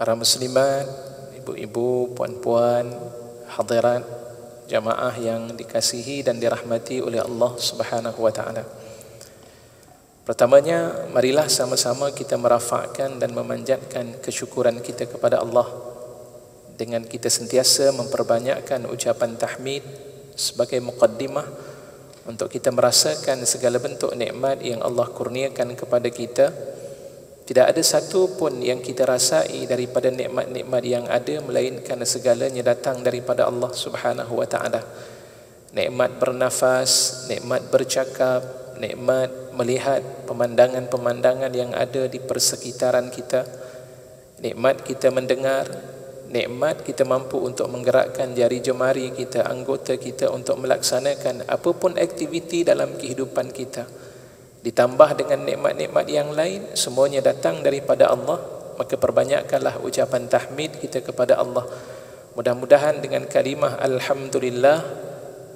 para muslimat, ibu-ibu, puan-puan, hadirat, jamaah yang dikasihi dan dirahmati oleh Allah Subhanahu wa taala. Pertamanya, marilah sama-sama kita merafakkan dan memanjatkan kesyukuran kita kepada Allah dengan kita sentiasa memperbanyakkan ucapan tahmid sebagai muqaddimah untuk kita merasakan segala bentuk nikmat yang Allah kurniakan kepada kita. Tidak ada satu pun yang kita rasai daripada nikmat-nikmat yang ada, melainkan segalanya datang daripada Allah Subhanahu wa taala. Nikmat bernafas, nikmat bercakap, nikmat melihat pemandangan-pemandangan yang ada di persekitaran kita, nikmat kita mendengar, nikmat kita mampu untuk menggerakkan jari jemari kita, anggota kita untuk melaksanakan apapun aktiviti dalam kehidupan kita. Ditambah dengan nikmat-nikmat yang lain, semuanya datang daripada Allah. Maka perbanyakkanlah ucapan tahmid kita kepada Allah. Mudah-mudahan dengan kalimah Alhamdulillah,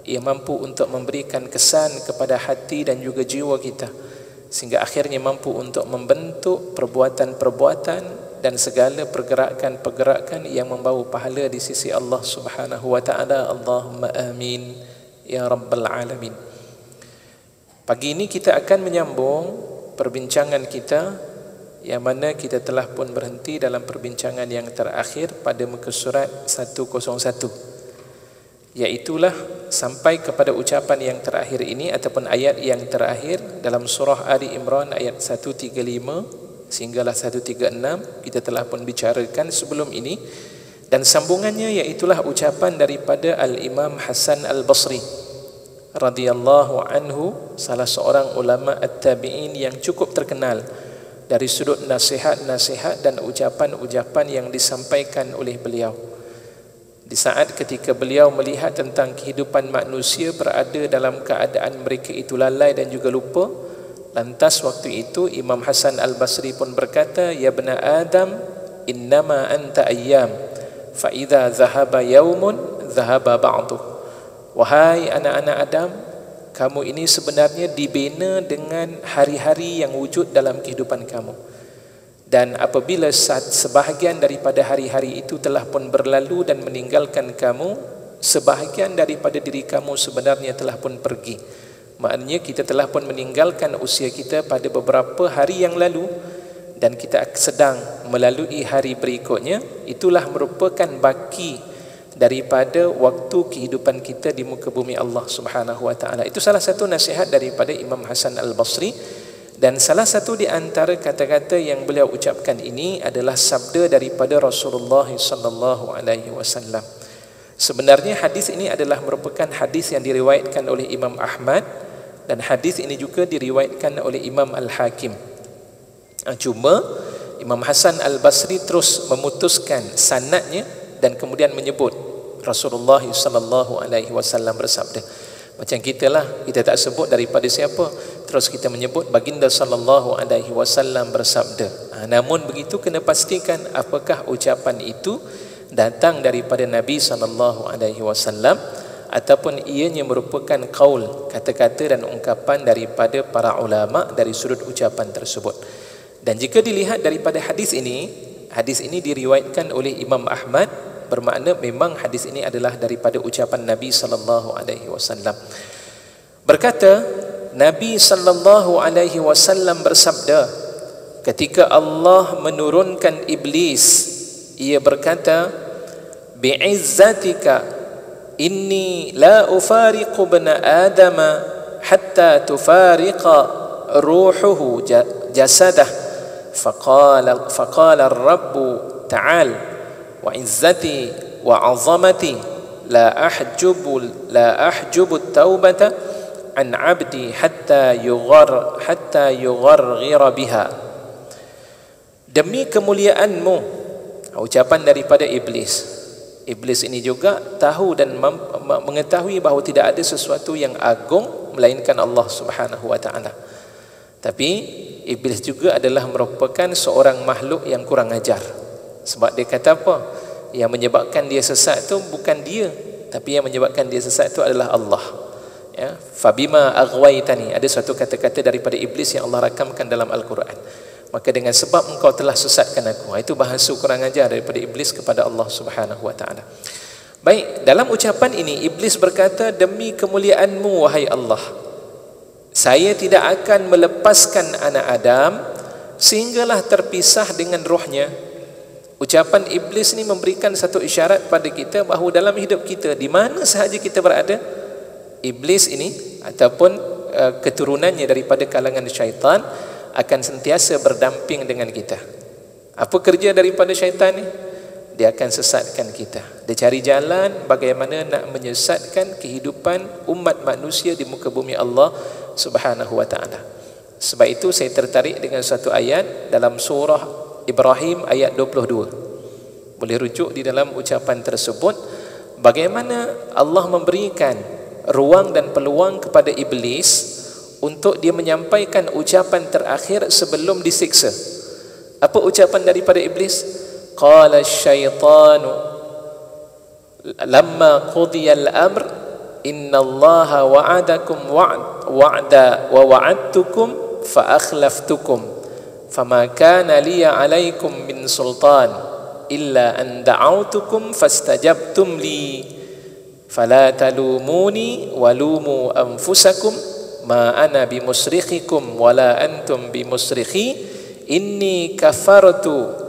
ia mampu untuk memberikan kesan kepada hati dan juga jiwa kita, sehingga akhirnya mampu untuk membentuk perbuatan-perbuatan dan segala pergerakan-pergerakan yang membawa pahala di sisi Allah Subhanahu wa taala. Allahumma amin ya rabbal alamin. Pagi ini kita akan menyambung perbincangan kita yang mana kita telah pun berhenti dalam perbincangan yang terakhir pada muka surat 101, iaitulah sampai kepada ucapan yang terakhir ini ataupun ayat yang terakhir dalam surah Ali Imran ayat 135 sehinggalah 136. Kita telah pun bicarakan sebelum ini, dan sambungannya iaitulah ucapan daripada Al-Imam Hasan Al-Basri radhiyallahu anhu, salah seorang ulama at-tabi'in yang cukup terkenal dari sudut nasihat-nasihat dan ucapan-ucapan yang disampaikan oleh beliau. Di saat ketika beliau melihat tentang kehidupan manusia berada dalam keadaan mereka itu lalai dan juga lupa, lantas waktu itu Imam Hasan Al-Basri pun berkata, ya bna Adam, innama anta ayyam, fa idza dhahaba yaumun dhahaba ba'duh. Wahai anak-anak Adam, kamu ini sebenarnya dibina dengan hari-hari yang wujud dalam kehidupan kamu. Dan apabila sebahagian daripada hari-hari itu telah pun berlalu dan meninggalkan kamu, sebahagian daripada diri kamu sebenarnya telah pun pergi. Maknanya kita telah pun meninggalkan usia kita pada beberapa hari yang lalu, dan kita sedang melalui hari berikutnya. Itulah merupakan baki daripada waktu kehidupan kita di muka bumi Allah Subhanahu wa taala. Itu salah satu nasihat daripada Imam Hasan Al-Basri, dan salah satu di antara kata-kata yang beliau ucapkan ini adalah sabda daripada Rasulullah sallallahu alaihi wasallam. Sebenarnya hadis ini adalah merupakan hadis yang diriwayatkan oleh Imam Ahmad, dan hadis ini juga diriwayatkan oleh Imam Al-Hakim. Cuma Imam Hasan Al-Basri terus memutuskan sanadnya dan kemudian menyebut Rasulullah sallallahu alaihi wasallam bersabda. Macam kita lah, kita tak sebut daripada siapa, terus kita menyebut baginda sallallahu alaihi wasallam bersabda. Namun begitu kena pastikan apakah ucapan itu datang daripada Nabi sallallahu alaihi wasallam ataupun ianya merupakan qaul, kata-kata dan ungkapan daripada para ulama dari sudut ucapan tersebut. Dan jika dilihat daripada hadis ini diriwayatkan oleh Imam Ahmad, bermakna memang hadis ini adalah daripada ucapan Nabi sallallahu alaihi wasallam. Berkata Nabi sallallahu alaihi wasallam bersabda, ketika Allah menurunkan iblis, ia berkata, bi'izzatika inni la ufariqu bana adama hatta tufariqa ruhuhu jasadah. Faqala ar-rabbu ta'al wa izzati wa 'azamati la ahjubu at-taubata an 'abdi hatta yugharghira biha. Demi kemuliaanmu, ucapan daripada iblis. Iblis ini juga tahu dan mengetahui bahawa tidak ada sesuatu yang agung melainkan Allah Subhanahu wa taala. Tapi iblis juga adalah merupakan seorang makhluk yang kurang ajar. Sebab dia kata apa? Yang menyebabkan dia sesat itu bukan dia, tapi yang menyebabkan dia sesat itu adalah Allah. Ya, fabima aghwaytani, ada suatu kata-kata daripada iblis yang Allah rakamkan dalam Al-Quran. maka dengan sebab engkau telah sesatkan aku. Itu bahasa kurang ajar daripada iblis kepada Allah Subhanahu wa taala. Baik, dalam ucapan ini iblis berkata, demi kemuliaanmu wahai Allah, saya tidak akan melepaskan anak Adam sehinggalah terpisah dengan rohnya. Ucapan iblis ini memberikan satu isyarat pada kita bahawa dalam hidup kita, di mana sahaja kita berada, iblis ini ataupun keturunannya daripada kalangan syaitan akan sentiasa berdamping dengan kita. Apa kerja daripada syaitan ni? Dia akan sesatkan kita. Dia cari jalan bagaimana nak menyesatkan kehidupan umat manusia di muka bumi Allah Subhanahu wa taala. Sebab itu saya tertarik dengan satu ayat dalam surah Ibrahim ayat 22. Boleh rujuk di dalam ucapan tersebut bagaimana Allah memberikan ruang dan peluang kepada iblis untuk dia menyampaikan ucapan terakhir sebelum disiksa. Apa ucapan daripada iblis? Qala asyaitanu lamma qudiyal amr innallaha wa'adakum wa'da wa wa'adtukum fa akhlaftukum fama kana liya 'alaikum min sultan illa an da'awtukum fastajabtum li fala talumuni walumu anfusakum ma ana bimusrikhikum wala antum bimusrikhi inni kafartu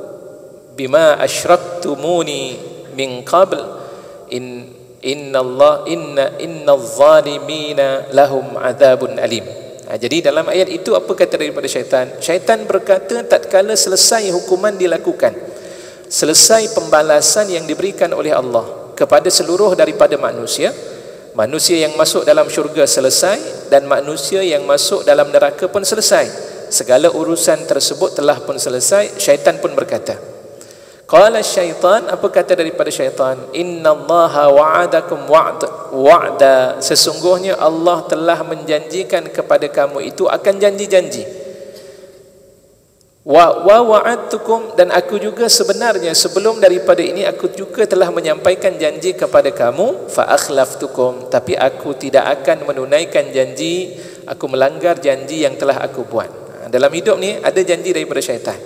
bima asyraktumuni min qabl innal zalimina lahum adzabun alim. Jadi dalam ayat itu apa kata daripada syaitan? Syaitan berkata tatkala selesai hukuman dilakukan, selesai pembalasan yang diberikan oleh Allah kepada seluruh daripada manusia, manusia yang masuk dalam syurga selesai dan manusia yang masuk dalam neraka pun selesai, segala urusan tersebut telah pun selesai. Syaitan pun berkata, qala syaitan, apa kata daripada syaitan? Innallaha wa'adakum wa'da, sesungguhnya Allah telah menjanjikan kepada kamu itu akan janji-janji. Wa wa'adtukum, dan aku juga sebenarnya sebelum daripada ini aku juga telah menyampaikan janji kepada kamu, fa akhlaftukum, tapi aku tidak akan menunaikan janji, aku melanggar janji yang telah aku buat. Dalam hidup ni ada janji daripada syaitan.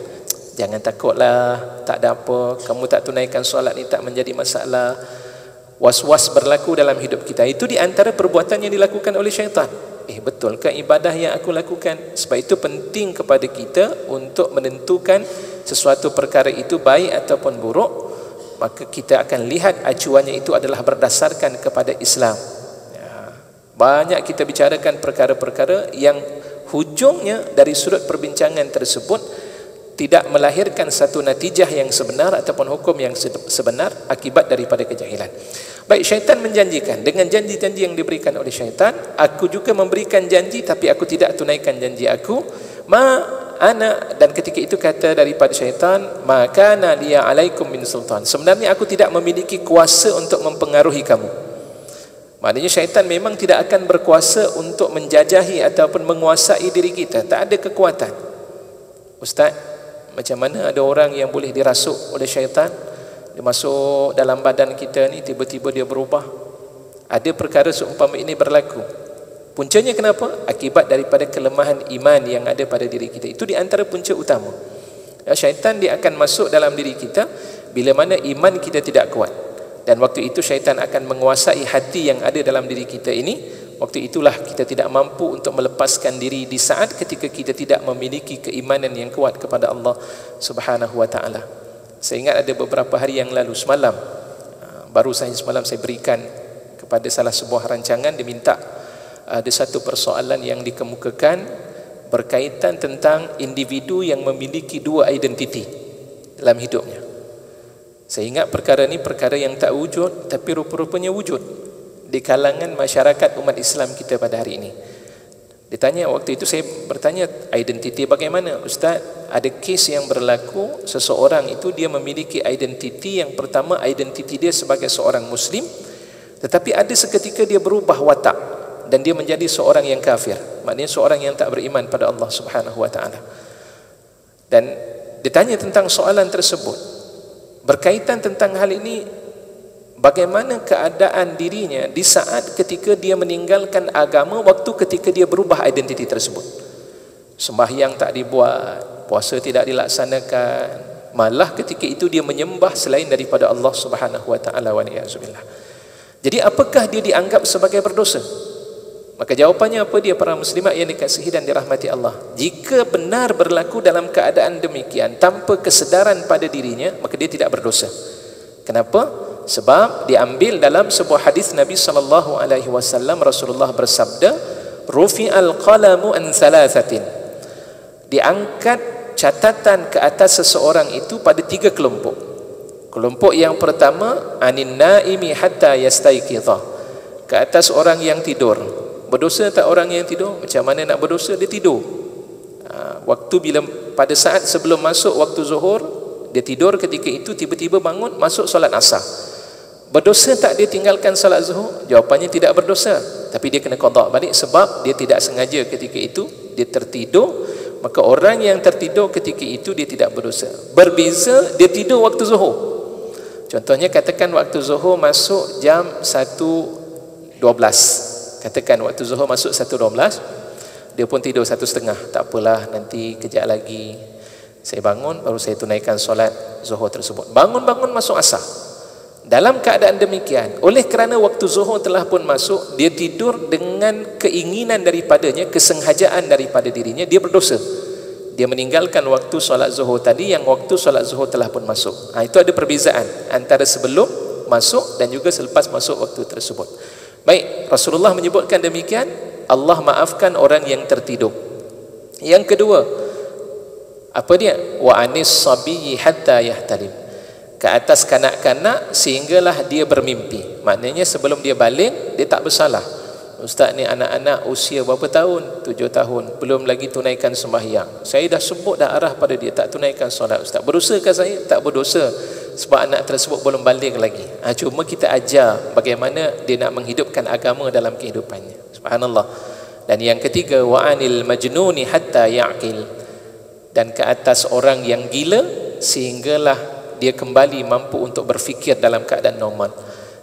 Jangan takutlah, tak ada apa, kamu tak tunaikan solat ni tak menjadi masalah. Was-was berlaku dalam hidup kita. Itu di antara perbuatan yang dilakukan oleh syaitan. Betulkah ibadah yang aku lakukan? Sebab itu penting kepada kita untuk menentukan sesuatu perkara itu baik ataupun buruk. Maka kita akan lihat acuannya itu adalah berdasarkan kepada Islam. Banyak kita bicarakan perkara-perkara yang hujungnya dari sudut perbincangan tersebut tidak melahirkan satu natijah yang sebenar ataupun hukum yang sebenar akibat daripada kejahilan. Baik, syaitan menjanjikan dengan janji-janji yang diberikan oleh syaitan, aku juga memberikan janji tapi aku tidak tunaikan janji aku. Dan ketika itu kata daripada syaitan, maka kana liya alaikum min sultan, sebenarnya aku tidak memiliki kuasa untuk mempengaruhi kamu. Maknanya syaitan memang tidak akan berkuasa untuk menjajahi ataupun menguasai diri kita. Tak ada kekuatan. Ustaz, macam mana ada orang yang boleh dirasuk oleh syaitan? Dia masuk dalam badan kita ni, tiba-tiba dia berubah. Ada perkara seumpama ini berlaku. Puncanya kenapa? Akibat daripada kelemahan iman yang ada pada diri kita. Itu di antara punca utama. Syaitan dia akan masuk dalam diri kita bila mana iman kita tidak kuat. Dan waktu itu syaitan akan menguasai hati yang ada dalam diri kita ini. Waktu itulah kita tidak mampu untuk melepaskan diri di saat ketika kita tidak memiliki keimanan yang kuat kepada Allah Subhanahu wa taala. Saya ingat ada beberapa hari yang lalu, semalam, baru saja semalam saya berikan kepada salah sebuah rancangan, diminta ada satu persoalan yang dikemukakan berkaitan tentang individu yang memiliki dua identiti dalam hidupnya. Saya ingat perkara ini perkara yang tak wujud, tapi rupa-rupanya wujud di kalangan masyarakat umat Islam kita pada hari ini. Ditanya, waktu itu saya bertanya, identiti bagaimana? Ustaz, ada kes yang berlaku, seseorang itu dia memiliki identiti yang pertama, identiti dia sebagai seorang Muslim, tetapi ada seketika dia berubah watak dan dia menjadi seorang yang kafir, maknanya seorang yang tak beriman pada Allah Subhanahu wa taala. Dan ditanya tentang soalan tersebut berkaitan tentang hal ini, bagaimana keadaan dirinya di saat ketika dia meninggalkan agama, waktu ketika dia berubah identiti tersebut. sembahyang tak dibuat, puasa tidak dilaksanakan, malah ketika itu dia menyembah selain daripada Allah Subhanahu wa taala, wa na'udzubillah. Jadi apakah dia dianggap sebagai berdosa? Maka jawapannya apa dia, para muslimat yang dikasihi dan dirahmati Allah? Jika benar berlaku dalam keadaan demikian tanpa kesedaran pada dirinya, maka dia tidak berdosa. Kenapa? Sebab diambil dalam sebuah hadis Nabi sallallahu alaihi wasallam, Rasulullah bersabda, rufi'al qalamu an thalathatin. Diangkat catatan ke atas seseorang itu pada 3 kelompok. Kelompok yang pertama, anin naimi hatta yastaiqidha, ke atas orang yang tidur. Berdosa tak orang yang tidur? Macam mana nak berdosa? Dia tidur. Waktu bila pada saat sebelum masuk waktu zuhur, dia tidur ketika itu, tiba-tiba bangun masuk solat asar. Berdosa tak dia tinggalkan solat zuhur? Jawapannya tidak berdosa, tapi dia kena qada balik sebab dia tidak sengaja ketika itu dia tertidur. Maka orang yang tertidur ketika itu dia tidak berdosa. Berbeza dia tidur waktu zuhur. Contohnya katakan waktu zuhur masuk jam 1.12. Katakan waktu zuhur masuk 1.12, dia pun tidur 1.30. Tak apalah, nanti kejap lagi saya bangun baru saya tunaikan solat zuhur tersebut. Bangun-bangun masuk asar. Dalam keadaan demikian, oleh kerana waktu zuhur telah pun masuk, dia tidur dengan keinginan daripadanya, kesengajaan daripada dirinya, dia berdosa. Dia meninggalkan waktu solat zuhur tadi yang waktu solat zuhur telah pun masuk. Itu ada perbezaan antara sebelum masuk dan juga selepas masuk waktu tersebut. Baik, Rasulullah menyebutkan demikian, Allah maafkan orang yang tertidur. Yang kedua, apa dia? Wa anis sabiyyi hatta yahtalim, ke atas kanak-kanak sehinggalah dia bermimpi. Maknanya sebelum dia balik, dia tak bersalah. Ustaz ni anak-anak usia berapa tahun? 7 tahun, belum lagi tunaikan sembahyang. Saya dah sebut dah arah pada dia, tak tunaikan solat. Ustaz, berdosakah saya? Tak berdosa, sebab anak tersebut belum balik lagi. Cuma kita ajar bagaimana dia nak menghidupkan agama dalam kehidupannya. Subhanallah. Dan yang ketiga, wa anil majnuni hatta ya'qil, dan ke atas orang yang gila sehinggalah dia kembali mampu untuk berfikir dalam keadaan normal.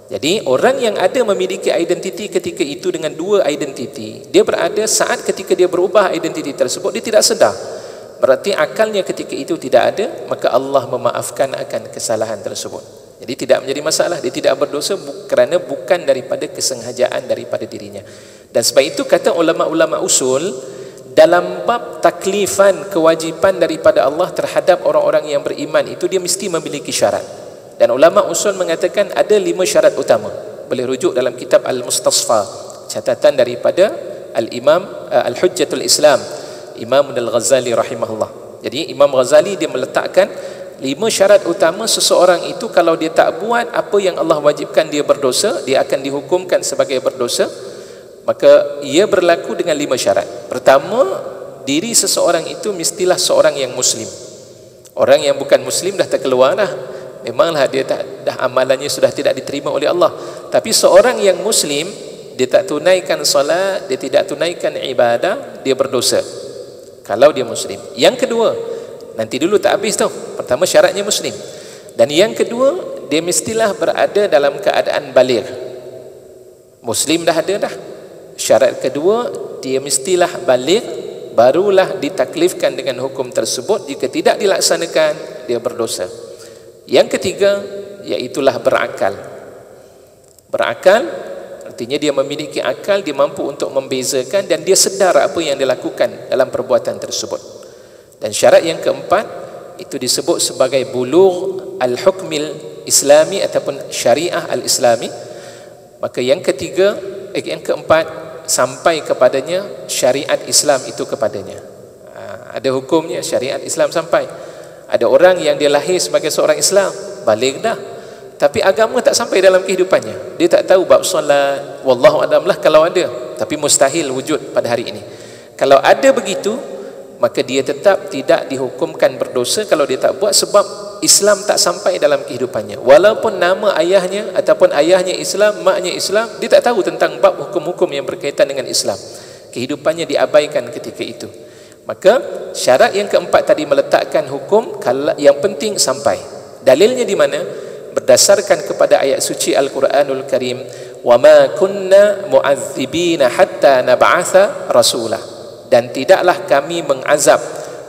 Jadi orang yang ada memiliki identiti ketika itu dengan 2 identiti, dia berada saat ketika dia berubah identiti tersebut, dia tidak sedar. Berarti akalnya ketika itu tidak ada, maka Allah memaafkan akan kesalahan tersebut. Jadi tidak menjadi masalah, dia tidak berdosa kerana bukan daripada kesengajaan daripada dirinya. Dan sebab itu kata ulama-ulama usul, dalam bab taklifan, kewajipan daripada Allah terhadap orang-orang yang beriman itu, dia mesti memiliki syarat. Dan ulama usul mengatakan ada 5 syarat utama. Boleh rujuk dalam kitab Al-Mustasfa, catatan daripada Al-Imam Al-Hujjatul Islam, Imam Al-Ghazali rahimahullah. Jadi Imam Ghazali dia meletakkan 5 syarat utama seseorang itu kalau dia tak buat apa yang Allah wajibkan, dia berdosa, dia akan dihukumkan sebagai berdosa. Maka ia berlaku dengan 5 syarat. Pertama, diri seseorang itu mestilah seorang yang muslim. Orang yang bukan muslim dah terkeluar dah. Memanglah dia dah amalannya sudah tidak diterima oleh Allah. Tapi seorang yang muslim, dia tak tunaikan solat, dia tidak tunaikan ibadah, dia berdosa kalau dia muslim. Yang kedua, nanti dulu tak habis tau. Pertama syaratnya muslim. Dan yang kedua, dia mestilah berada dalam keadaan baligh. Muslim dah ada dah. Syarat kedua, dia mestilah baligh, barulah ditaklifkan dengan hukum tersebut. Jika tidak dilaksanakan, dia berdosa. Yang ketiga, iaitulah berakal. Berakal artinya dia memiliki akal, dia mampu untuk membezakan dan dia sedar apa yang dilakukan dalam perbuatan tersebut. Dan syarat yang keempat itu disebut sebagai bulugh al-hukmil islami ataupun syariah al-islami. Maka yang ketiga, yang keempat, sampai kepadanya syariat Islam itu kepadanya. Ada hukumnya, syariat Islam sampai. Ada orang yang dia lahir sebagai seorang Islam, baligh dah, tapi agama tak sampai dalam kehidupannya. Dia tak tahu bab solat, wallahu a'lam lah kalau ada, tapi mustahil wujud pada hari ini. Kalau ada begitu, maka dia tetap tidak dihukumkan berdosa kalau dia tak buat, sebab Islam tak sampai dalam kehidupannya. Walaupun nama ayahnya ataupun ayahnya Islam, maknya Islam, dia tak tahu tentang bab hukum-hukum yang berkaitan dengan Islam. Kehidupannya diabaikan ketika itu. Maka syarat yang keempat tadi meletakkan hukum, yang penting sampai. Dalilnya di mana? Berdasarkan kepada ayat suci Al-Quranul Karim, wa ma kunna mu'adzibina hatta nab'atha rasulah. dan tidaklah kami mengazab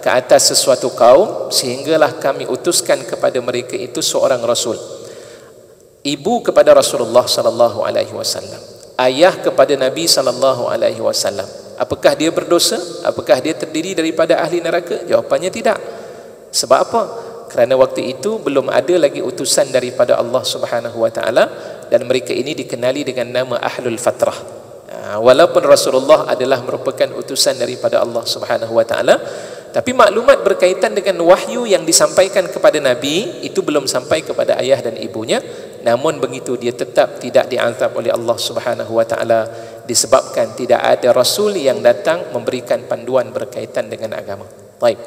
ke atas sesuatu kaum sehinggalah kami utuskan kepada mereka itu seorang rasul. Ibu kepada Rasulullah sallallahu alaihi wasallam, ayah kepada Nabi sallallahu alaihi wasallam. Apakah dia berdosa? Apakah dia terdiri daripada ahli neraka? Jawapannya tidak. Sebab apa? Kerana waktu itu belum ada lagi utusan daripada Allah Subhanahu wa taala dan mereka ini dikenali dengan nama Ahlul Fatrah. Walaupun Rasulullah adalah merupakan utusan daripada Allah Subhanahu wa taala, tapi maklumat berkaitan dengan wahyu yang disampaikan kepada Nabi itu belum sampai kepada ayah dan ibunya. Namun begitu dia tetap tidak diazab oleh Allah Subhanahu wa taala disebabkan tidak ada rasul yang datang memberikan panduan berkaitan dengan agama. Baik.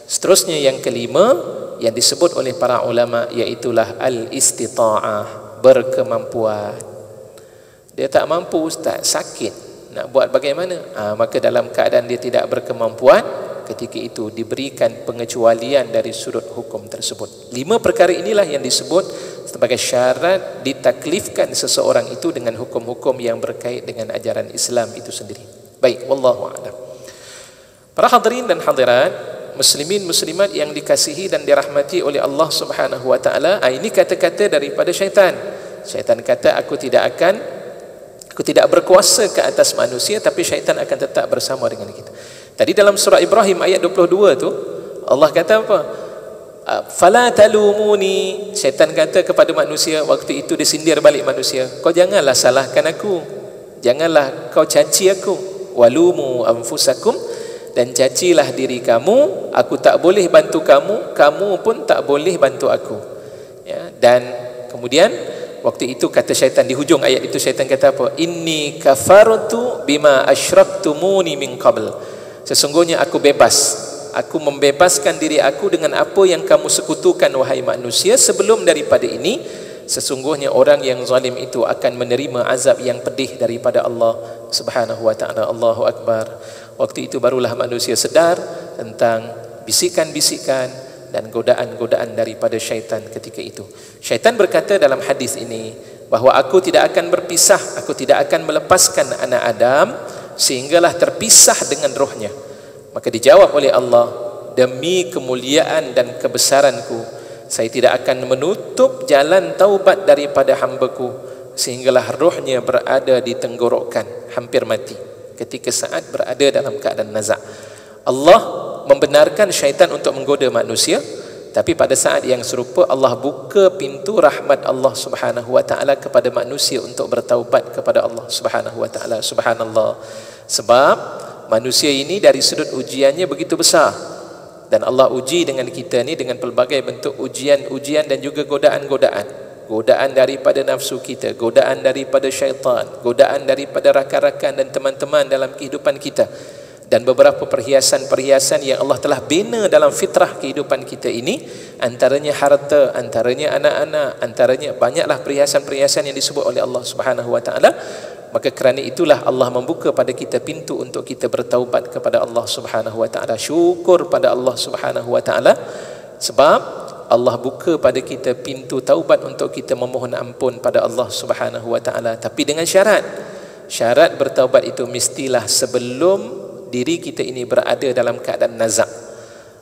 Seterusnya yang kelima yang disebut oleh para ulama iaitulah al-istita'ah, berkemampuan. Dia tak mampu, ustaz, sakit, nak buat bagaimana? Maka dalam keadaan dia tidak berkemampuan, ketika itu diberikan pengecualian dari sudut hukum tersebut. 5 perkara inilah yang disebut sebagai syarat ditaklifkan seseorang itu dengan hukum-hukum yang berkait dengan ajaran Islam itu sendiri. Baik, wallahu a'lam. Para hadirin dan hadirat, muslimin muslimat yang dikasihi dan dirahmati oleh Allah Subhanahu wa taala, ini kata-kata daripada syaitan. Syaitan kata aku tidak berkuasa ke atas manusia, tapi syaitan akan tetap bersama dengan kita. Tadi dalam surah Ibrahim ayat 22 tu Allah kata apa? Fala talumuni. Syaitan kata kepada manusia waktu itu, dia sindir balik manusia, kau janganlah salahkan aku, janganlah kau caci aku. Walumu anfusakum, dan cacilah diri kamu, aku tak boleh bantu kamu, kamu pun tak boleh bantu aku. Ya, dan kemudian waktu itu kata syaitan di hujung ayat itu, syaitan kata apa? Inni kafartu bima asyraktumuni min qabl. Sesungguhnya aku bebas, aku membebaskan diri aku dengan apa yang kamu sekutukan wahai manusia sebelum daripada ini. Sesungguhnya orang yang zalim itu akan menerima azab yang pedih daripada Allah Subhanahu wa taala. Allahu akbar. Waktu itu barulah manusia sedar tentang bisikan-bisikan dan godaan-godaan daripada syaitan ketika itu. Syaitan berkata dalam hadis ini bahawa aku tidak akan berpisah, aku tidak akan melepaskan anak Adam sehinggalah terpisah dengan rohnya. Maka dijawab oleh Allah, demi kemuliaan dan kebesaranku, saya tidak akan menutup jalan taubat daripada hamba-Ku sehinggalah rohnya berada di tenggorokan, hampir mati ketika saat berada dalam keadaan nazak. Allah membenarkan syaitan untuk menggoda manusia, tapi pada saat yang serupa Allah buka pintu rahmat Allah Subhanahu wa taala kepada manusia untuk bertaubat kepada Allah Subhanahu wa taala. Subhanallah. Sebab manusia ini dari sudut ujiannya begitu besar, dan Allah uji dengan kita ni dengan pelbagai bentuk ujian-ujian dan juga godaan-godaan. Godaan daripada nafsu kita, godaan daripada syaitan, godaan daripada rakan-rakan dan teman-teman dalam kehidupan kita, dan beberapa perhiasan-perhiasan yang Allah telah bina dalam fitrah kehidupan kita ini, antaranya harta, antaranya anak-anak, antaranya banyaklah perhiasan-perhiasan yang disebut oleh Allah Subhanahu wa taala. Maka kerana itulah Allah membuka pada kita pintu untuk kita bertaubat kepada Allah Subhanahu wa taala. Syukur pada Allah Subhanahu wa taala sebab Allah buka pada kita pintu taubat untuk kita memohon ampun pada Allah Subhanahu wa taala, tapi dengan syarat. Syarat bertaubat itu mestilah sebelum diri kita ini berada dalam keadaan nazak.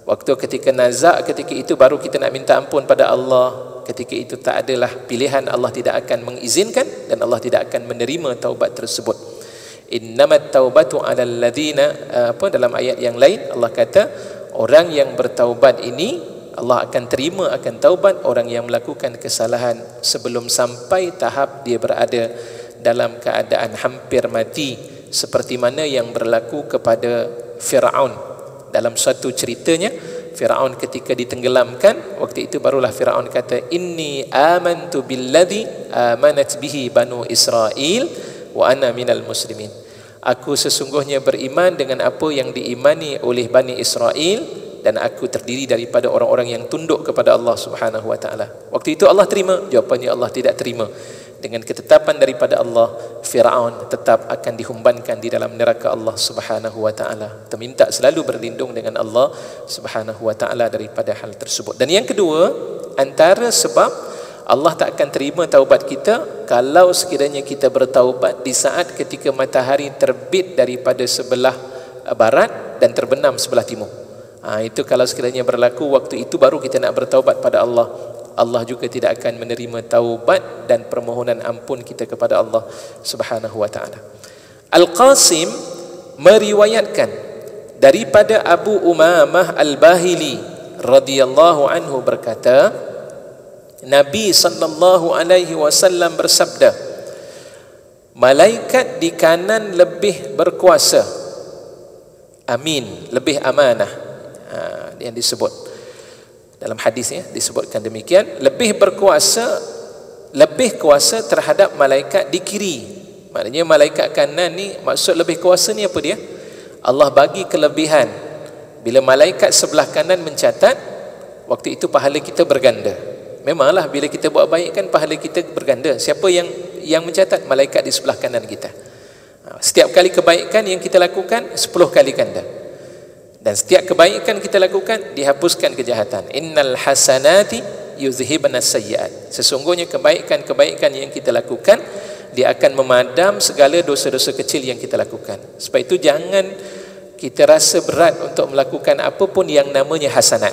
Waktu ketika nazak, ketika itu baru kita nak minta ampun pada Allah. Ketika itu tak adalah pilihan, Allah tidak akan mengizinkan dan Allah tidak akan menerima taubat tersebut. Innamat taubatu 'alal ladzina, dalam ayat yang lain Allah kata orang yang bertaubat ini Allah akan terima akan taubat orang yang melakukan kesalahan sebelum sampai tahap dia berada dalam keadaan hampir mati, seperti mana yang berlaku kepada Firaun. Dalam satu ceritanya, Firaun ketika ditenggelamkan, waktu itu barulah Firaun kata, inni amantu billadhi amanat bihi banu Israel wa ana minal muslimin. Aku sesungguhnya beriman dengan apa yang diimani oleh Bani Israel dan aku terdiri daripada orang-orang yang tunduk kepada Allah Subhanahu wa taala. Waktu itu Allah terima? Jawapannya Allah tidak terima. Dengan ketetapan daripada Allah, Firaun tetap akan dihumbankan di dalam neraka Allah Subhanahu wa taala. Kita minta selalu berlindung dengan Allah Subhanahu wa taala daripada hal tersebut. Dan yang kedua, antara sebab Allah tak akan terima taubat kita kalau sekiranya kita bertaubat di saat ketika matahari terbit daripada sebelah barat dan terbenam sebelah timur. Itu kalau sekiranya berlaku waktu itu baru kita nak bertaubat pada Allah. Allah juga tidak akan menerima taubat dan permohonan ampun kita kepada Allah Subhanahu wa taala. Al-Qasim meriwayatkan daripada Abu Umamah Al-Bahili radhiyallahu anhu berkata, Nabi sallallahu alaihi wasallam bersabda, malaikat di kanan lebih berkuasa, amin, lebih amanah. Yang disebut dalam hadisnya disebutkan demikian, lebih kuasa terhadap malaikat di kiri. Maknanya malaikat kanan ni, maksud lebih kuasa ni apa dia? Allah bagi kelebihan. Bila malaikat sebelah kanan mencatat, waktu itu pahala kita berganda. Memanglah bila kita buat baik kan pahala kita berganda. Siapa yang mencatat? Malaikat di sebelah kanan kita. Setiap kali kebaikan yang kita lakukan 10 kali ganda. Dan setiap kebaikan kita lakukan dihapuskan kejahatan. Innal hasanati yuzhibna sayyi'at. Sesungguhnya kebaikan-kebaikan yang kita lakukan dia akan memadam segala dosa-dosa kecil yang kita lakukan. Sebab itu jangan kita rasa berat untuk melakukan apapun yang namanya hasanat.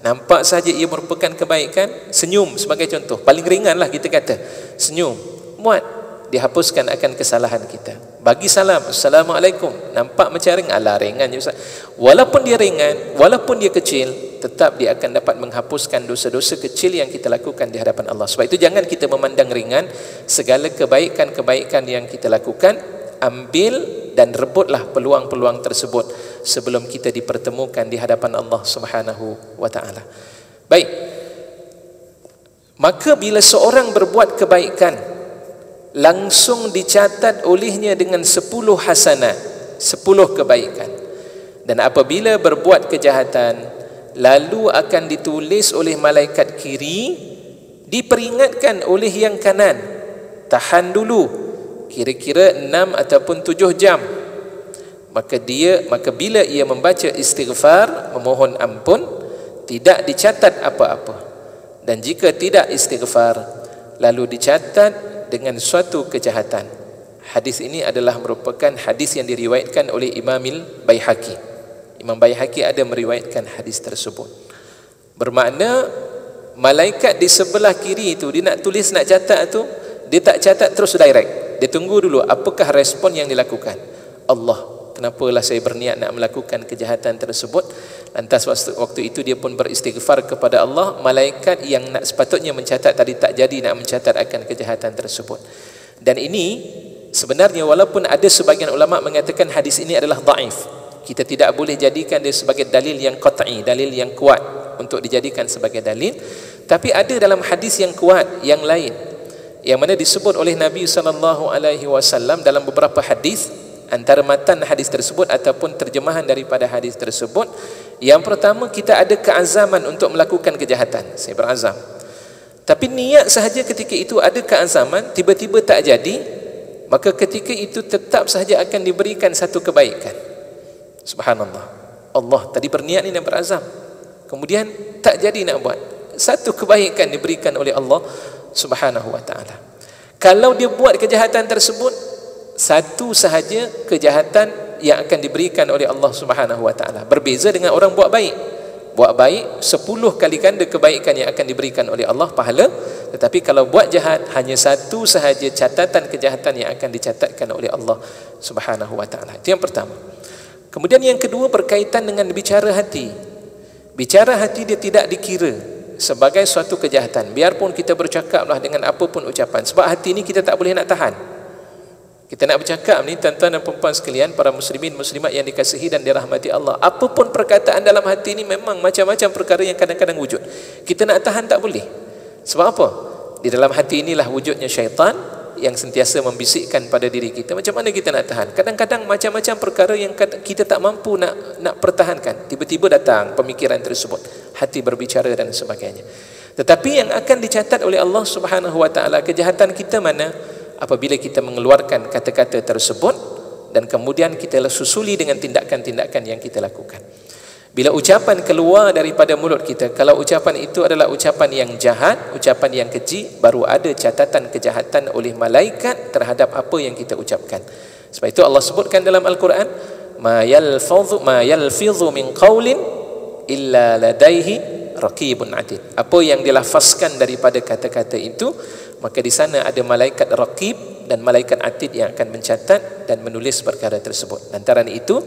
Nampak saja ia merupakan kebaikan, senyum sebagai contoh. Paling ringanlah kita kata, senyum, muat, dihapuskan akan kesalahan kita. Bagi salam, Assalamualaikum, nampak macam ringan, alah ringan je Ustaz. Walaupun dia ringan, walaupun dia kecil, tetap dia akan dapat menghapuskan dosa-dosa kecil yang kita lakukan di hadapan Allah. Sebab itu jangan kita memandang ringan segala kebaikan-kebaikan yang kita lakukan. Ambil dan rebutlah peluang-peluang tersebut sebelum kita dipertemukan di hadapan Allah Subhanahu wa taala. Baik. Maka bila seorang berbuat kebaikan, langsung dicatat olehnya dengan 10 hasanat, 10 kebaikan. Dan apabila berbuat kejahatan, lalu akan ditulis oleh malaikat kiri, diperingatkan oleh yang kanan, tahan dulu kira-kira 6 ataupun 7 jam. Maka bila ia membaca istighfar, memohon ampun, tidak dicatat apa-apa. Dan jika tidak istighfar, lalu dicatat dengan suatu kejahatan. Hadis ini adalah merupakan hadis yang diriwayatkan oleh Imam Al-Baihaqi. Imam Baihaqi ada meriwayatkan hadis tersebut. Bermakna malaikat di sebelah kiri itu, dia nak tulis, nak catat tu, dia tak catat terus direct. Dia tunggu dulu apakah respon yang dilakukan. Allah, kenapalah saya berniat nak melakukan kejahatan tersebut. Lantas waktu itu dia pun beristighfar kepada Allah. Malaikat yang nak sepatutnya mencatat tadi tak jadi nak mencatat akan kejahatan tersebut. Dan ini sebenarnya walaupun ada sebagian ulama mengatakan hadis ini adalah dhaif, kita tidak boleh jadikan dia sebagai dalil yang qat'i, dalil yang kuat untuk dijadikan sebagai dalil. Tapi ada dalam hadis yang kuat yang lain yang mana disebut oleh Nabi SAW dalam beberapa hadis. Antara matan hadis tersebut ataupun terjemahan daripada hadis tersebut, yang pertama, kita ada keazaman untuk melakukan kejahatan. Saya berazam, tapi niat sahaja ketika itu ada keazaman, tiba-tiba tak jadi, maka ketika itu tetap sahaja akan diberikan satu kebaikan. Subhanallah, Allah tadi berniat ni dan berazam, kemudian tak jadi nak buat, satu kebaikan diberikan oleh Allah Subhanahu wa ta'ala. Kalau dia buat kejahatan tersebut, satu sahaja kejahatan yang akan diberikan oleh Allah Subhanahu wa ta'ala. Berbeza dengan orang buat baik. Buat baik 10 kali ganda kebaikan yang akan diberikan oleh Allah pahala. Tetapi kalau buat jahat, hanya satu sahaja catatan kejahatan yang akan dicatatkan oleh Allah Subhanahu wa ta'ala. Itu yang pertama. Kemudian yang kedua berkaitan dengan bicara hati. Bicara hati dia tidak dikira sebagai suatu kejahatan, biarpun kita bercakaplah dengan apapun ucapan. Sebab hati ni kita tak boleh nak tahan. Kita nak bercakap ni, tuan-tuan dan puan-puan sekalian, para muslimin muslimat yang dikasihi dan dirahmati Allah, apapun perkataan dalam hati ni memang macam-macam perkara yang kadang-kadang wujud. Kita nak tahan tak boleh. Sebab apa? Di dalam hati inilah wujudnya syaitan yang sentiasa membisikkan pada diri kita. Macam mana kita nak tahan? Kadang-kadang macam-macam perkara yang kita tak mampu nak pertahankan, tiba-tiba datang pemikiran tersebut, hati berbicara dan sebagainya. Tetapi yang akan dicatat oleh Allah Subhanahu wa ta'ala, kejahatan kita mana? Apabila kita mengeluarkan kata-kata tersebut dan kemudian kita susuli dengan tindakan-tindakan yang kita lakukan. Bila ucapan keluar daripada mulut kita, kalau ucapan itu adalah ucapan yang jahat, ucapan yang keji, baru ada catatan kejahatan oleh malaikat terhadap apa yang kita ucapkan. Sebab itu Allah sebutkan dalam Al-Quran, ma yalfidhu min qaulin illa ladaihi raqibun atid. Apa yang dilafazkan daripada kata-kata itu, maka di sana ada malaikat raqib dan malaikat atid yang akan mencatat dan menulis perkara tersebut. Lantaran itu,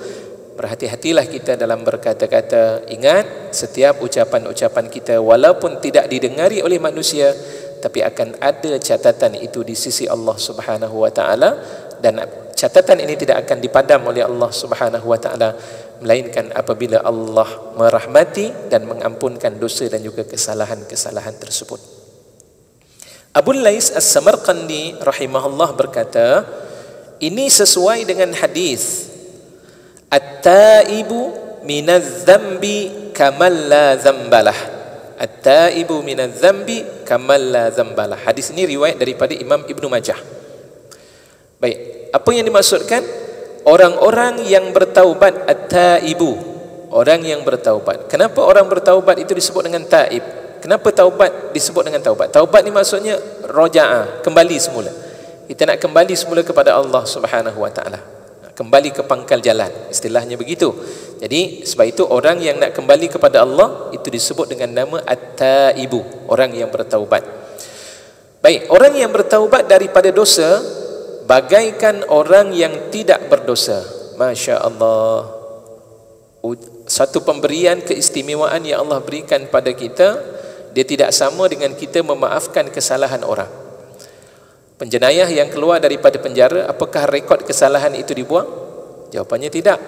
berhati-hatilah kita dalam berkata-kata. Ingat, setiap ucapan-ucapan kita walaupun tidak didengari oleh manusia, tapi akan ada catatan itu di sisi Allah Subhanahu wa taala, dan catatan ini tidak akan dipadam oleh Allah Subhanahu wa taala melainkan apabila Allah merahmati dan mengampunkan dosa dan juga kesalahan-kesalahan tersebut. Abu Lais As-Samarqandi rahimahullah berkata, ini sesuai dengan hadis At-taibu minadz-dzambi kamal la dzambalah. At-taibu minadz-dzambi kamal la dzambalah. Hadis ini riwayat daripada Imam Ibnu Majah. Baik, apa yang dimaksudkan? Orang-orang yang bertaubat, at-taibu, orang yang bertaubat. Kenapa orang bertaubat itu disebut dengan taib? Kenapa taubat disebut dengan taubat? Taubat ni maksudnya roja'ah, kembali semula. Kita nak kembali semula kepada Allah Subhanahu wa taala, kembali ke pangkal jalan, istilahnya begitu. Jadi sebab itu orang yang nak kembali kepada Allah itu disebut dengan nama at-taibu, orang yang bertaubat. Baik, orang yang bertaubat daripada dosa bagaikan orang yang tidak berdosa. Masya Allah, satu pemberian keistimewaan yang Allah berikan pada kita. Dia tidak sama dengan kita memaafkan kesalahan orang. Penjenayah yang keluar daripada penjara, apakah rekod kesalahan itu dibuang? Jawapannya tidak.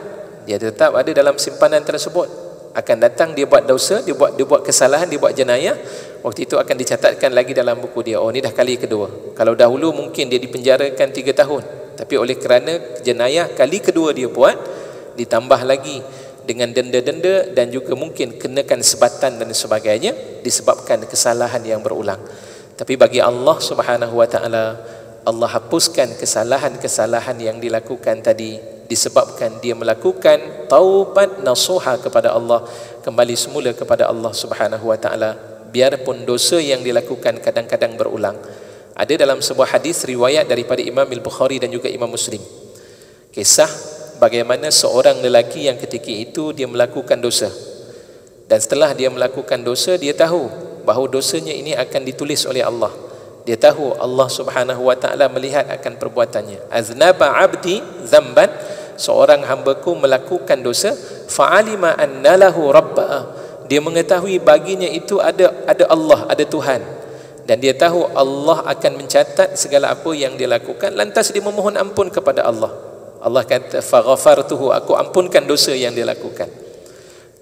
Dia tetap ada dalam simpanan tersebut. Akan datang dia buat dosa, dia buat kesalahan, dia buat jenayah, waktu itu akan dicatatkan lagi dalam buku dia. Oh, ni dah kali kedua. Kalau dahulu mungkin dia dipenjarakan 3 tahun, tapi oleh kerana jenayah kali kedua dia buat, ditambah lagi dengan denda-denda dan juga mungkin kenakan sebatan dan sebagainya disebabkan kesalahan yang berulang. Tapi bagi Allah Subhanahu wa taala, Allah hapuskan kesalahan-kesalahan yang dilakukan tadi disebabkan dia melakukan taubat nasuha kepada Allah, kembali semula kepada Allah Subhanahu wa taala, biarpun dosa yang dilakukan kadang-kadang berulang. Ada dalam sebuah hadis riwayat daripada Imam Al-Bukhari dan juga Imam Muslim, kisah bagaimana seorang lelaki yang ketika itu dia melakukan dosa, dan setelah dia melakukan dosa, dia tahu bahawa dosanya ini akan ditulis oleh Allah. Dia tahu Allah Subhanahu wa taala melihat akan perbuatannya. Aznaba abdi dzamban, seorang hambaku melakukan dosa, fa'alima anna lahu rabba, dia mengetahui baginya itu ada Allah, ada Tuhan, dan dia tahu Allah akan mencatat segala apa yang dia lakukan. Lantas dia memohon ampun kepada Allah. Allah kata, faghafartuhu, aku ampunkan dosa yang dia lakukan.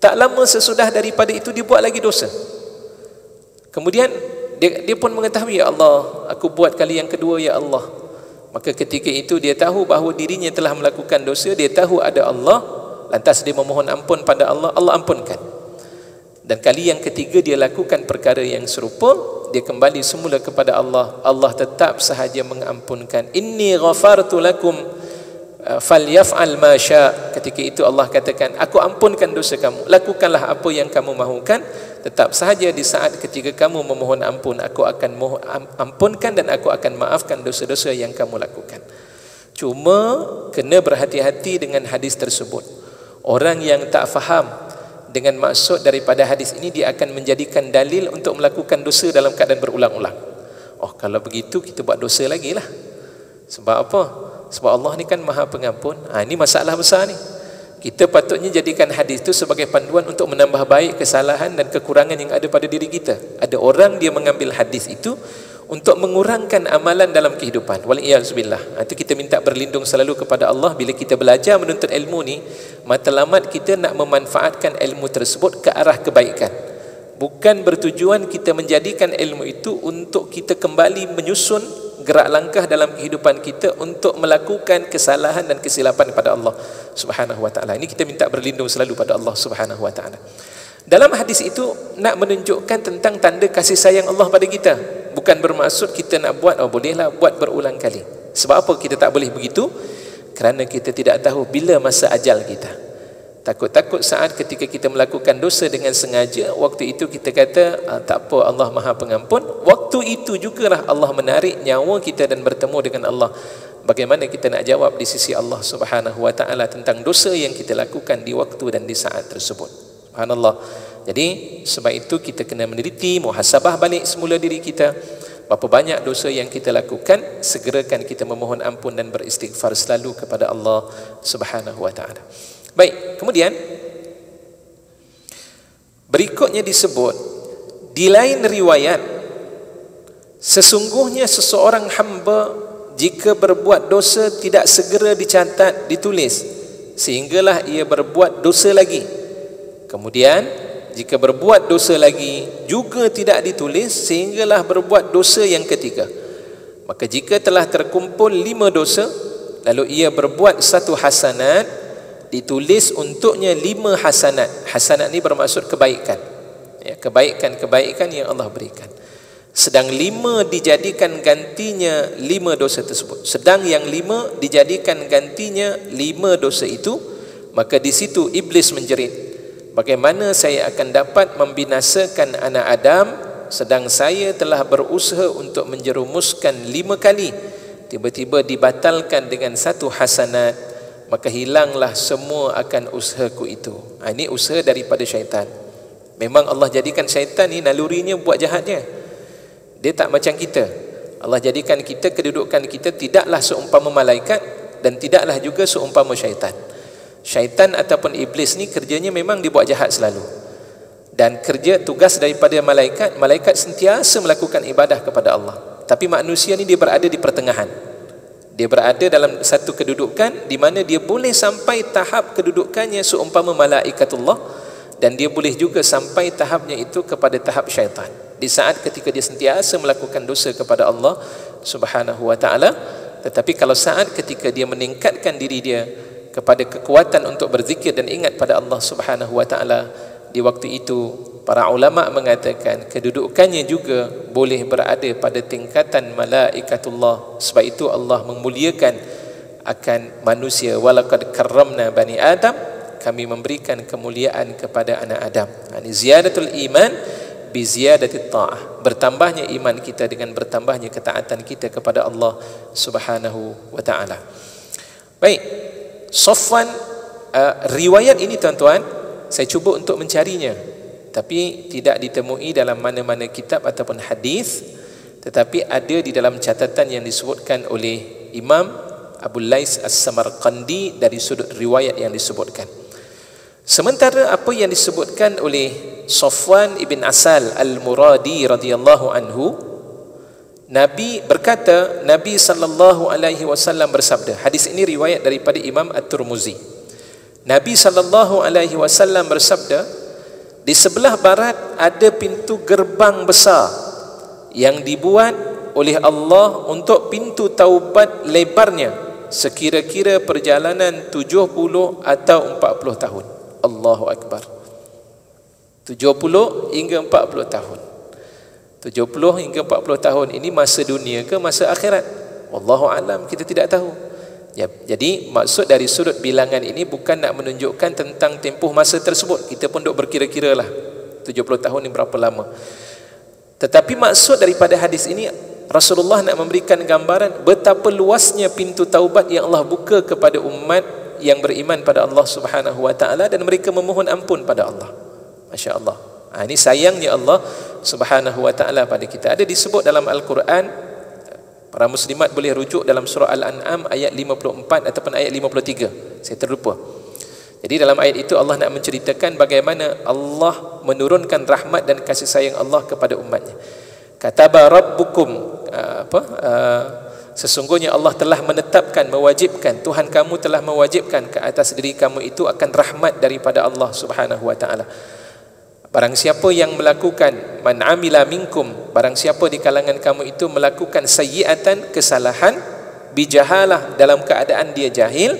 Tak lama sesudah daripada itu dia buat lagi dosa. Kemudian dia pun mengetahui, ya Allah, aku buat kali yang kedua, ya Allah. Maka ketika itu dia tahu bahawa dirinya telah melakukan dosa, dia tahu ada Allah, lantas dia memohon ampun pada Allah, Allah ampunkan. Dan kali yang ketiga dia lakukan perkara yang serupa, dia kembali semula kepada Allah, Allah tetap sahaja mengampunkan. Inni ghafartu lakum falyaf'al ma sya'. Ketika itu Allah katakan, aku ampunkan dosa kamu, lakukanlah apa yang kamu mahukan. Tetap sahaja di saat ketika kamu memohon ampun, aku akan ampunkan dan aku akan maafkan dosa-dosa yang kamu lakukan. Cuma kena berhati-hati dengan hadis tersebut. Orang yang tak faham dengan maksud daripada hadis ini, dia akan menjadikan dalil untuk melakukan dosa dalam keadaan berulang-ulang. Oh, kalau begitu kita buat dosa lagi lah. Sebab apa? Sebab Allah ni kan Maha Pengampun. Ini masalah besar ni. Kita patutnya jadikan hadis itu sebagai panduan untuk menambah baik kesalahan dan kekurangan yang ada pada diri kita. Ada orang dia mengambil hadis itu untuk mengurangkan amalan dalam kehidupan. Waliyahzubillah. Itu kita minta berlindung selalu kepada Allah. Bila kita belajar menuntut ilmu ni, matlamat kita nak memanfaatkan ilmu tersebut ke arah kebaikan. Bukan bertujuan kita menjadikan ilmu itu untuk kita kembali menyusun gerak langkah dalam kehidupan kita untuk melakukan kesalahan dan kesilapan pada Allah Subhanahu wa taala. Ini kita minta berlindung selalu pada Allah Subhanahu wa taala. Dalam hadis itu nak menunjukkan tentang tanda kasih sayang Allah pada kita. Bukan bermaksud kita nak buat, oh bolehlah buat berulang kali. Sebab apa kita tak boleh begitu? Kerana kita tidak tahu bila masa ajal kita. Takut-takut saat ketika kita melakukan dosa dengan sengaja, waktu itu kita kata, tak apa, Allah Maha Pengampun. Waktu itu jugalah Allah menarik nyawa kita dan bertemu dengan Allah. bagaimana kita nak jawab di sisi Allah Subhanahu wa taala tentang dosa yang kita lakukan di waktu dan di saat tersebut. Subhanallah. Jadi sebab itu kita kena meneliti, muhasabah balik semula diri kita. Berapa banyak dosa yang kita lakukan, segerakan kita memohon ampun dan beristighfar selalu kepada Allah Subhanahu wa taala. Baik, kemudian berikutnya disebut di lain riwayat, sesungguhnya seseorang hamba jika berbuat dosa tidak segera dicatat, ditulis, sehinggalah ia berbuat dosa lagi. Kemudian jika berbuat dosa lagi juga tidak ditulis, sehinggalah berbuat dosa yang ketiga. Maka jika telah terkumpul 5 dosa, lalu ia berbuat 1 hasanat, ditulis untuknya 5 hasanat. Hasanat ni bermaksud kebaikan, ya, kebaikan-kebaikan yang Allah berikan. Sedang 5 dijadikan gantinya 5 dosa tersebut. Sedang yang 5 dijadikan gantinya 5 dosa itu, maka di situ iblis menjerit, bagaimana saya akan dapat membinasakan anak Adam sedang saya telah berusaha untuk menjerumuskan 5 kali, tiba-tiba dibatalkan dengan 1 hasanat, maka hilanglah semua akan usahaku itu. Ini usaha daripada syaitan. Memang Allah jadikan syaitan ni nalurinya buat jahatnya. Dia tak macam kita. Allah jadikan kita, kedudukan kita tidaklah seumpama malaikat dan tidaklah juga seumpama syaitan. Syaitan ataupun iblis ni kerjanya memang dibuat jahat selalu. Dan kerja tugas daripada malaikat, malaikat sentiasa melakukan ibadah kepada Allah. Tapi manusia ni dia berada di pertengahan. Dia berada dalam satu kedudukan di mana dia boleh sampai tahap kedudukannya seumpama malaikatullah, dan dia boleh juga sampai tahapnya itu kepada tahap syaitan. Di saat ketika dia sentiasa melakukan dosa kepada Allah Subhanahu wa taala, tetapi kalau saat ketika dia meningkatkan diri dia kepada kekuatan untuk berzikir dan ingat pada Allah Subhanahu wa taala, di waktu itu para ulama mengatakan kedudukannya juga boleh berada pada tingkatan malaikatullah. Sebab itu Allah memuliakan akan manusia, walaqad karramna bani Adam, kami memberikan kemuliaan kepada anak Adam. Ini ziyadatul iman bi ziyadatit ta'ah, bertambahnya iman kita dengan bertambahnya ketaatan kita kepada Allah Subhanahu wa taala. Baik, Safwan, riwayat ini tuan-tuan, saya cuba untuk mencarinya, tapi tidak ditemui dalam mana-mana kitab ataupun hadis, tetapi ada di dalam catatan yang disebutkan oleh Imam Abu Lais As-Samarqandi dari sudut riwayat yang disebutkan. Sementara apa yang disebutkan oleh Safwan ibn Asal Al-Muradi radhiyallahu anhu, Nabi berkata, Nabi sallallahu alaihi wasallam bersabda. Hadis ini riwayat daripada Imam At-Tirmizi. Nabi sallallahu alaihi wasallam bersabda, di sebelah barat ada pintu gerbang besar yang dibuat oleh Allah untuk pintu taubat, lebarnya sekira-kira perjalanan 70 atau 40 tahun. Allahu akbar. 70 hingga 40 tahun. 70 hingga 40 tahun ini masa dunia ke masa akhirat? Wallahu alam, kita tidak tahu. Ya, jadi maksud dari sudut bilangan ini bukan nak menunjukkan tentang tempoh masa tersebut. Kita pun duk berkira-kira lah 70 tahun ni berapa lama. Tetapi maksud daripada hadis ini, Rasulullah nak memberikan gambaran betapa luasnya pintu taubat yang Allah buka kepada umat yang beriman pada Allah Subhanahu wa taala dan mereka memohon ampun pada Allah. Masya-Allah. Ini sayangnya Allah Subhanahu wa taala pada kita. Ada disebut dalam Al-Quran, para muslimat boleh rujuk dalam surah Al-An'am ayat 54 ataupun ayat 53. Saya terlupa. Jadi dalam ayat itu Allah nak menceritakan bagaimana Allah menurunkan rahmat dan kasih sayang Allah kepada umatnya. Kataba rabbukum, sesungguhnya Allah telah menetapkan, mewajibkan, Tuhan kamu telah mewajibkan ke atas diri kamu itu akan rahmat daripada Allah Subhanahu wa taala. Barang siapa yang melakukan, man amila minkum, barang siapa di kalangan kamu itu melakukan sayyi'atan, kesalahan, bijahalah, dalam keadaan dia jahil,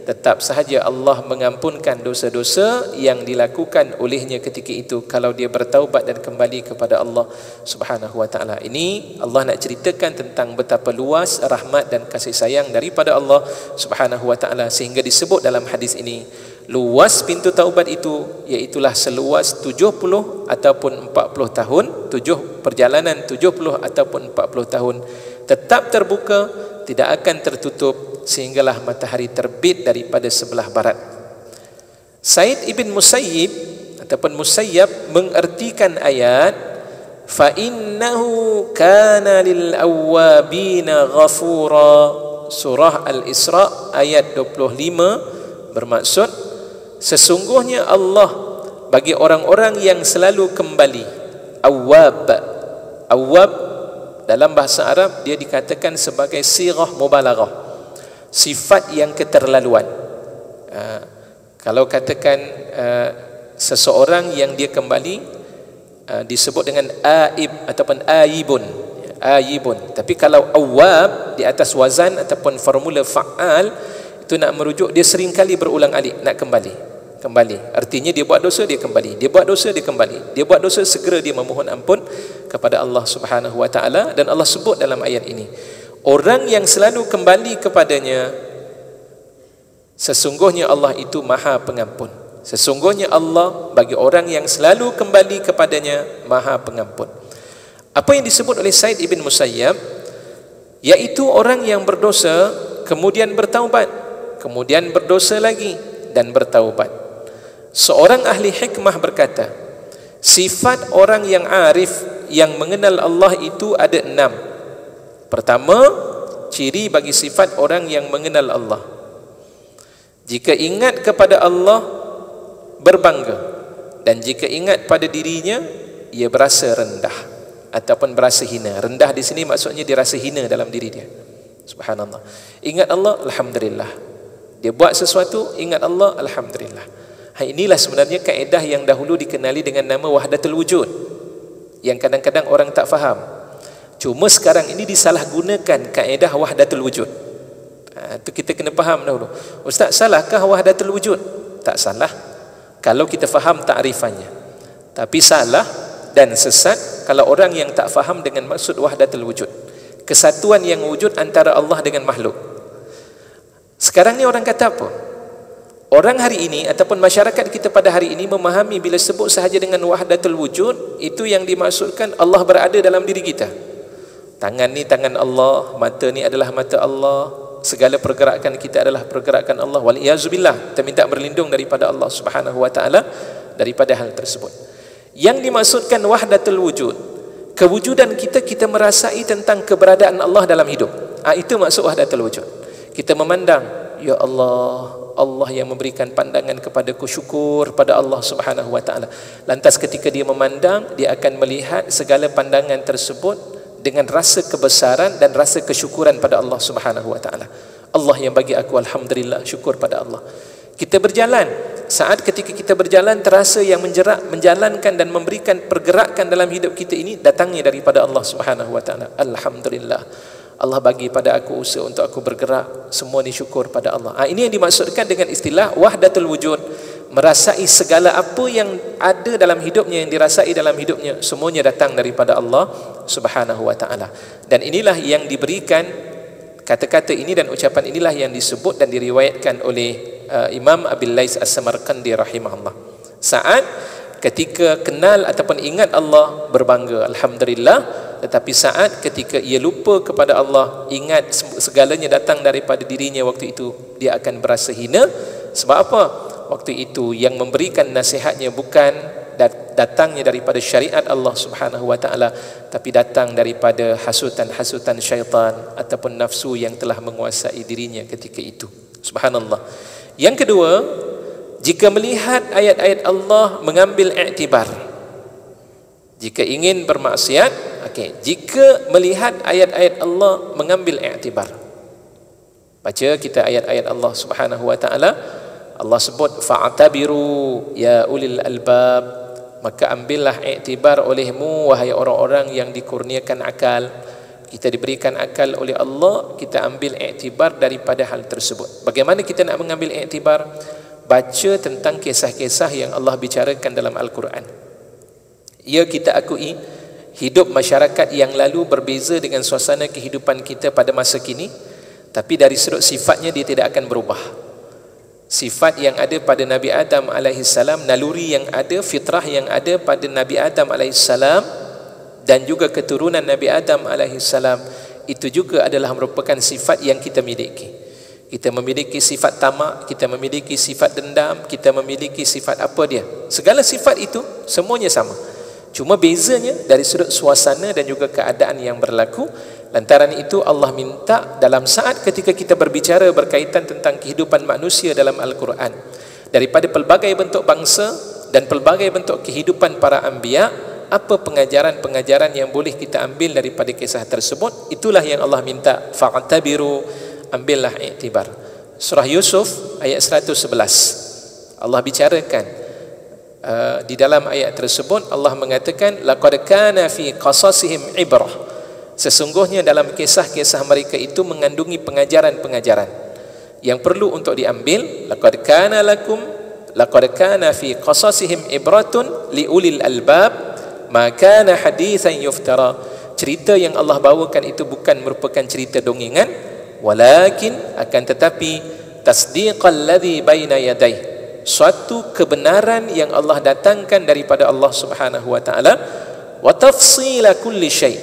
tetap sahaja Allah mengampunkan dosa-dosa yang dilakukan olehnya ketika itu kalau dia bertaubat dan kembali kepada Allah Subhanahu wa taala. Ini Allah nak ceritakan tentang betapa luas rahmat dan kasih sayang daripada Allah Subhanahu wa taala, sehingga disebut dalam hadis ini luas pintu taubat itu iaitulah seluas 70 ataupun 40 tahun, perjalanan 70 ataupun 40 tahun tetap terbuka, tidak akan tertutup sehinggalah matahari terbit daripada sebelah barat. Said ibn Musayyib ataupun Musayyab mengertikan ayat fa innahu kana lil awwabina ghafura. Surah Al-Isra ayat 25 bermaksud sesungguhnya Allah bagi orang-orang yang selalu kembali. Awwab, awwab dalam bahasa Arab dia dikatakan sebagai sirah mubalaghah, sifat yang keterlaluan. Kalau katakan seseorang yang dia kembali disebut dengan aib ataupun aibun, ayibun. Tapi kalau awwab di atas wazan ataupun formula fa'al, itu nak merujuk dia sering kali berulang alik nak kembali. Artinya dia buat dosa dia kembali, dia buat dosa dia kembali, dia buat dosa segera dia memohon ampun kepada Allah Subhanahu wa taala. Dan Allah sebut dalam ayat ini, orang yang selalu kembali kepadanya, sesungguhnya Allah itu Maha Pengampun. Sesungguhnya Allah bagi orang yang selalu kembali kepadanya Maha Pengampun. Apa yang disebut oleh Said ibn Musayyab, yaitu orang yang berdosa kemudian bertaubat, kemudian berdosa lagi dan bertaubat. Seorang ahli hikmah berkata, sifat orang yang arif yang mengenal Allah itu ada 6. Pertama, ciri bagi sifat orang yang mengenal Allah, jika ingat kepada Allah berbangga, dan jika ingat pada dirinya ia berasa rendah ataupun berasa hina. Rendah di sini maksudnya dia rasa hina dalam diri dia. Subhanallah. Ingat Allah, alhamdulillah. Dia buat sesuatu, ingat Allah, alhamdulillah. Inilah sebenarnya kaedah yang dahulu dikenali dengan nama wahdatul wujud, yang kadang-kadang orang tak faham. Cuma sekarang ini disalahgunakan kaedah wahdatul wujud. Itu kita kena faham dahulu. Ustaz, salahkah wahdatul wujud? Tak salah kalau kita faham ta'rifannya. Tapi salah dan sesat kalau orang yang tak faham dengan maksud wahdatul wujud, kesatuan yang wujud antara Allah dengan makhluk. Sekarang ni orang kata apa? Orang hari ini ataupun masyarakat kita pada hari ini memahami bila sebut sahaja dengan wahdatul wujud, itu yang dimaksudkan Allah berada dalam diri kita. Tangan ni tangan Allah, mata ni adalah mata Allah, segala pergerakan kita adalah pergerakan Allah. Waliyazubillah, kita minta berlindung daripada Allah Subhanahu wa taala daripada hal tersebut. Yang dimaksudkan wahdatul wujud, kewujudan kita, kita merasai tentang keberadaan Allah dalam hidup. Itu maksud wahdatul wujud. Kita memandang, ya Allah, Allah yang memberikan pandangan kepadaku, syukur pada Allah Subhanahu wa taala. Lantas ketika dia memandang, dia akan melihat segala pandangan tersebut dengan rasa kebesaran dan rasa kesyukuran pada Allah Subhanahu wa taala. Allah yang bagi aku, alhamdulillah, syukur pada Allah. Kita berjalan, saat ketika kita berjalan terasa yang menjerak, menjalankan dan memberikan pergerakan dalam hidup kita ini datangnya daripada Allah Subhanahu wa taala. Alhamdulillah, Allah bagi pada aku usaha untuk aku bergerak, semua ni syukur pada Allah. Ini yang dimaksudkan dengan istilah wahdatul wujud, merasai segala apa yang ada dalam hidupnya, yang dirasai dalam hidupnya, semuanya datang daripada Allah Subhanahu wa taala. Dan inilah yang diberikan, kata-kata ini dan ucapan inilah yang disebut dan diriwayatkan oleh Imam Abil Lais As-Samarqandi rahimahullah. Saat ketika kenal ataupun ingat Allah berbangga, alhamdulillah. Tetapi saat ketika ia lupa kepada Allah, ingat segalanya datang daripada dirinya, waktu itu dia akan berasa hina. Sebab apa? Waktu itu yang memberikan nasihatnya bukan datangnya daripada syariat Allah Subhanahu wa taala, tapi datang daripada hasutan-hasutan syaitan ataupun nafsu yang telah menguasai dirinya ketika itu. Subhanallah. Yang kedua, jika melihat ayat-ayat Allah mengambil iktibar. Jika ingin bermaksiat, jika melihat ayat-ayat Allah mengambil iktibar. Baca kita ayat-ayat Allah Subhanahu wa taala. Allah sebut fa'tabiru ya ulil albab, maka ambillah iktibar olehmu wahai orang-orang yang dikurniakan akal. Kita diberikan akal oleh Allah, kita ambil iktibar daripada hal tersebut. Bagaimana kita nak mengambil iktibar? Baca tentang kisah-kisah yang Allah bicarakan dalam Al-Quran. Ya, kita akui hidup masyarakat yang lalu berbeza dengan suasana kehidupan kita pada masa kini, tapi dari sudut sifatnya dia tidak akan berubah. Sifat yang ada pada Nabi Adam alaihissalam, naluri yang ada, fitrah yang ada pada Nabi Adam alaihissalam dan juga keturunan Nabi Adam alaihissalam, itu juga adalah merupakan sifat yang kita miliki. Kita memiliki sifat tamak, kita memiliki sifat dendam, kita memiliki sifat apa dia. Segala sifat itu semuanya sama. Cuma bezanya dari sudut suasana dan juga keadaan yang berlaku. Lantaran itu Allah minta dalam saat ketika kita berbicara berkaitan tentang kehidupan manusia dalam Al-Quran, daripada pelbagai bentuk bangsa dan pelbagai bentuk kehidupan para anbiya, apa pengajaran-pengajaran yang boleh kita ambil daripada kisah tersebut, itulah yang Allah minta, fa'tabiru, ambillah iktibar. Surah Yusuf ayat 111 Allah bicarakan di dalam ayat tersebut Allah mengatakan, laqad kana fi qasasihim ibrah, sesungguhnya dalam kisah-kisah mereka itu mengandungi pengajaran-pengajaran yang perlu untuk diambil. Laqad kana fi qasasihim ibratun liulil albab ma kana hadithan yuftara. Cerita yang Allah bawakan itu bukan merupakan cerita dongengan, walakin akan tetapi tasdiqal ladzi baina yadayh, suatu kebenaran yang Allah datangkan daripada Allah Subhanahu wa taala, wa tafsila kulli syai',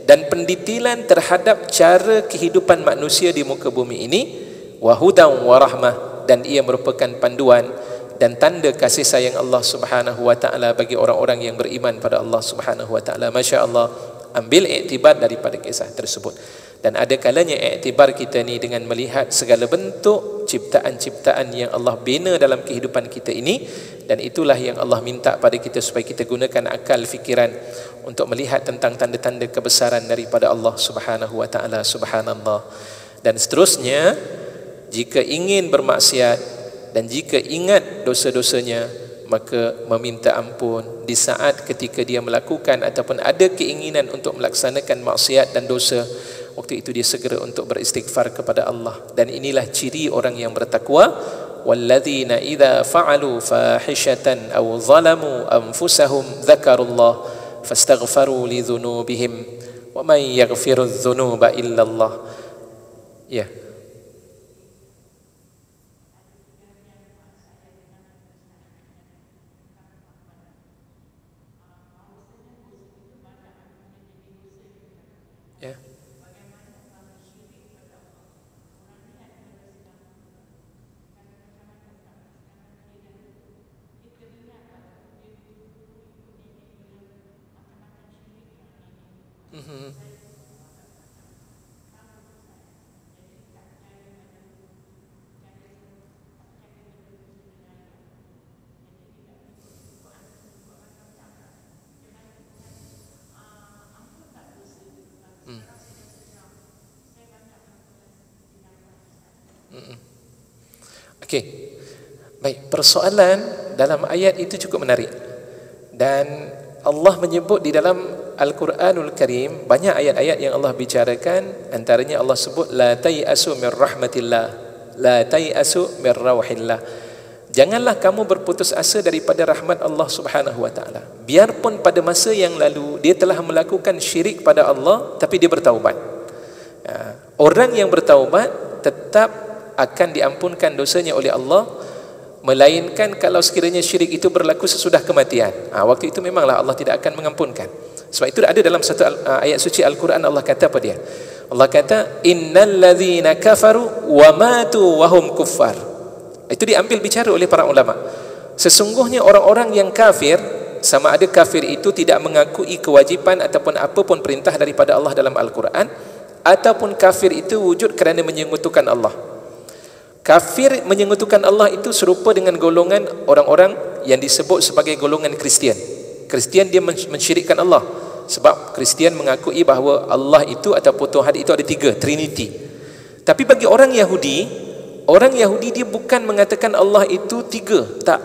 dan pendetilan terhadap cara kehidupan manusia di muka bumi ini, wa hudan wa rahmah, dan ia merupakan panduan dan tanda kasih sayang Allah Subhanahu wa taala bagi orang-orang yang beriman pada Allah Subhanahu wa taala. Masya-Allah, ambil iktibar daripada kisah tersebut. Dan ada kalanya iktibar kita ni dengan melihat segala bentuk ciptaan-ciptaan yang Allah bina dalam kehidupan kita ini, dan itulah yang Allah minta pada kita supaya kita gunakan akal fikiran untuk melihat tentang tanda-tanda kebesaran daripada Allah Subhanahu wa taala. Subhanallah. Dan seterusnya, jika ingin bermaksiat dan jika ingat dosa-dosanya, maka meminta ampun di saat ketika dia melakukan ataupun ada keinginan untuk melaksanakan maksiat dan dosa, waktu itu dia segera untuk beristighfar kepada Allah. Dan inilah ciri orang yang bertakwa, walladzina idza fa'alu fahishatan aw zalamu anfusahum dzakarullah fastaghfaru lidzunubihim wa man yaghfiru dzunuba illallah. Ya. Ya. Okey. Baik, persoalan dalam ayat itu cukup menarik. Dan Allah menyebut di dalam Al-Quranul Karim banyak ayat-ayat yang Allah bicarakan. Antaranya Allah sebut la tai'asu mir rahmatillah, la tai'asu mir rawhillah. Janganlah kamu berputus asa daripada rahmat Allah Subhanahu wa taala. Biarpun pada masa yang lalu dia telah melakukan syirik pada Allah, tapi dia bertaubat. Orang yang bertaubat tetap akan diampunkan dosanya oleh Allah, melainkan kalau sekiranya syirik itu berlaku sesudah kematian. Waktu itu memanglah Allah tidak akan mengampunkan. Sebab itu ada dalam satu ayat suci Al-Quran, Allah kata apa dia? Allah kata innal ladzina kafaru wa matu wa hum kuffar. Itu diambil bicara oleh para ulama. Sesungguhnya orang-orang yang kafir, sama ada kafir itu tidak mengakui kewajiban ataupun apapun perintah daripada Allah dalam Al-Quran, ataupun kafir itu wujud kerana menyekutukan Allah. Kafir menyekutukan Allah itu serupa dengan golongan orang-orang yang disebut sebagai golongan Kristian. Kristian dia mensyirikkan Allah, sebab Kristian mengakui bahawa Allah itu ataupun Tuhan itu ada tiga, Trinity. Tapi bagi orang Yahudi dia bukan mengatakan Allah itu tiga, tak.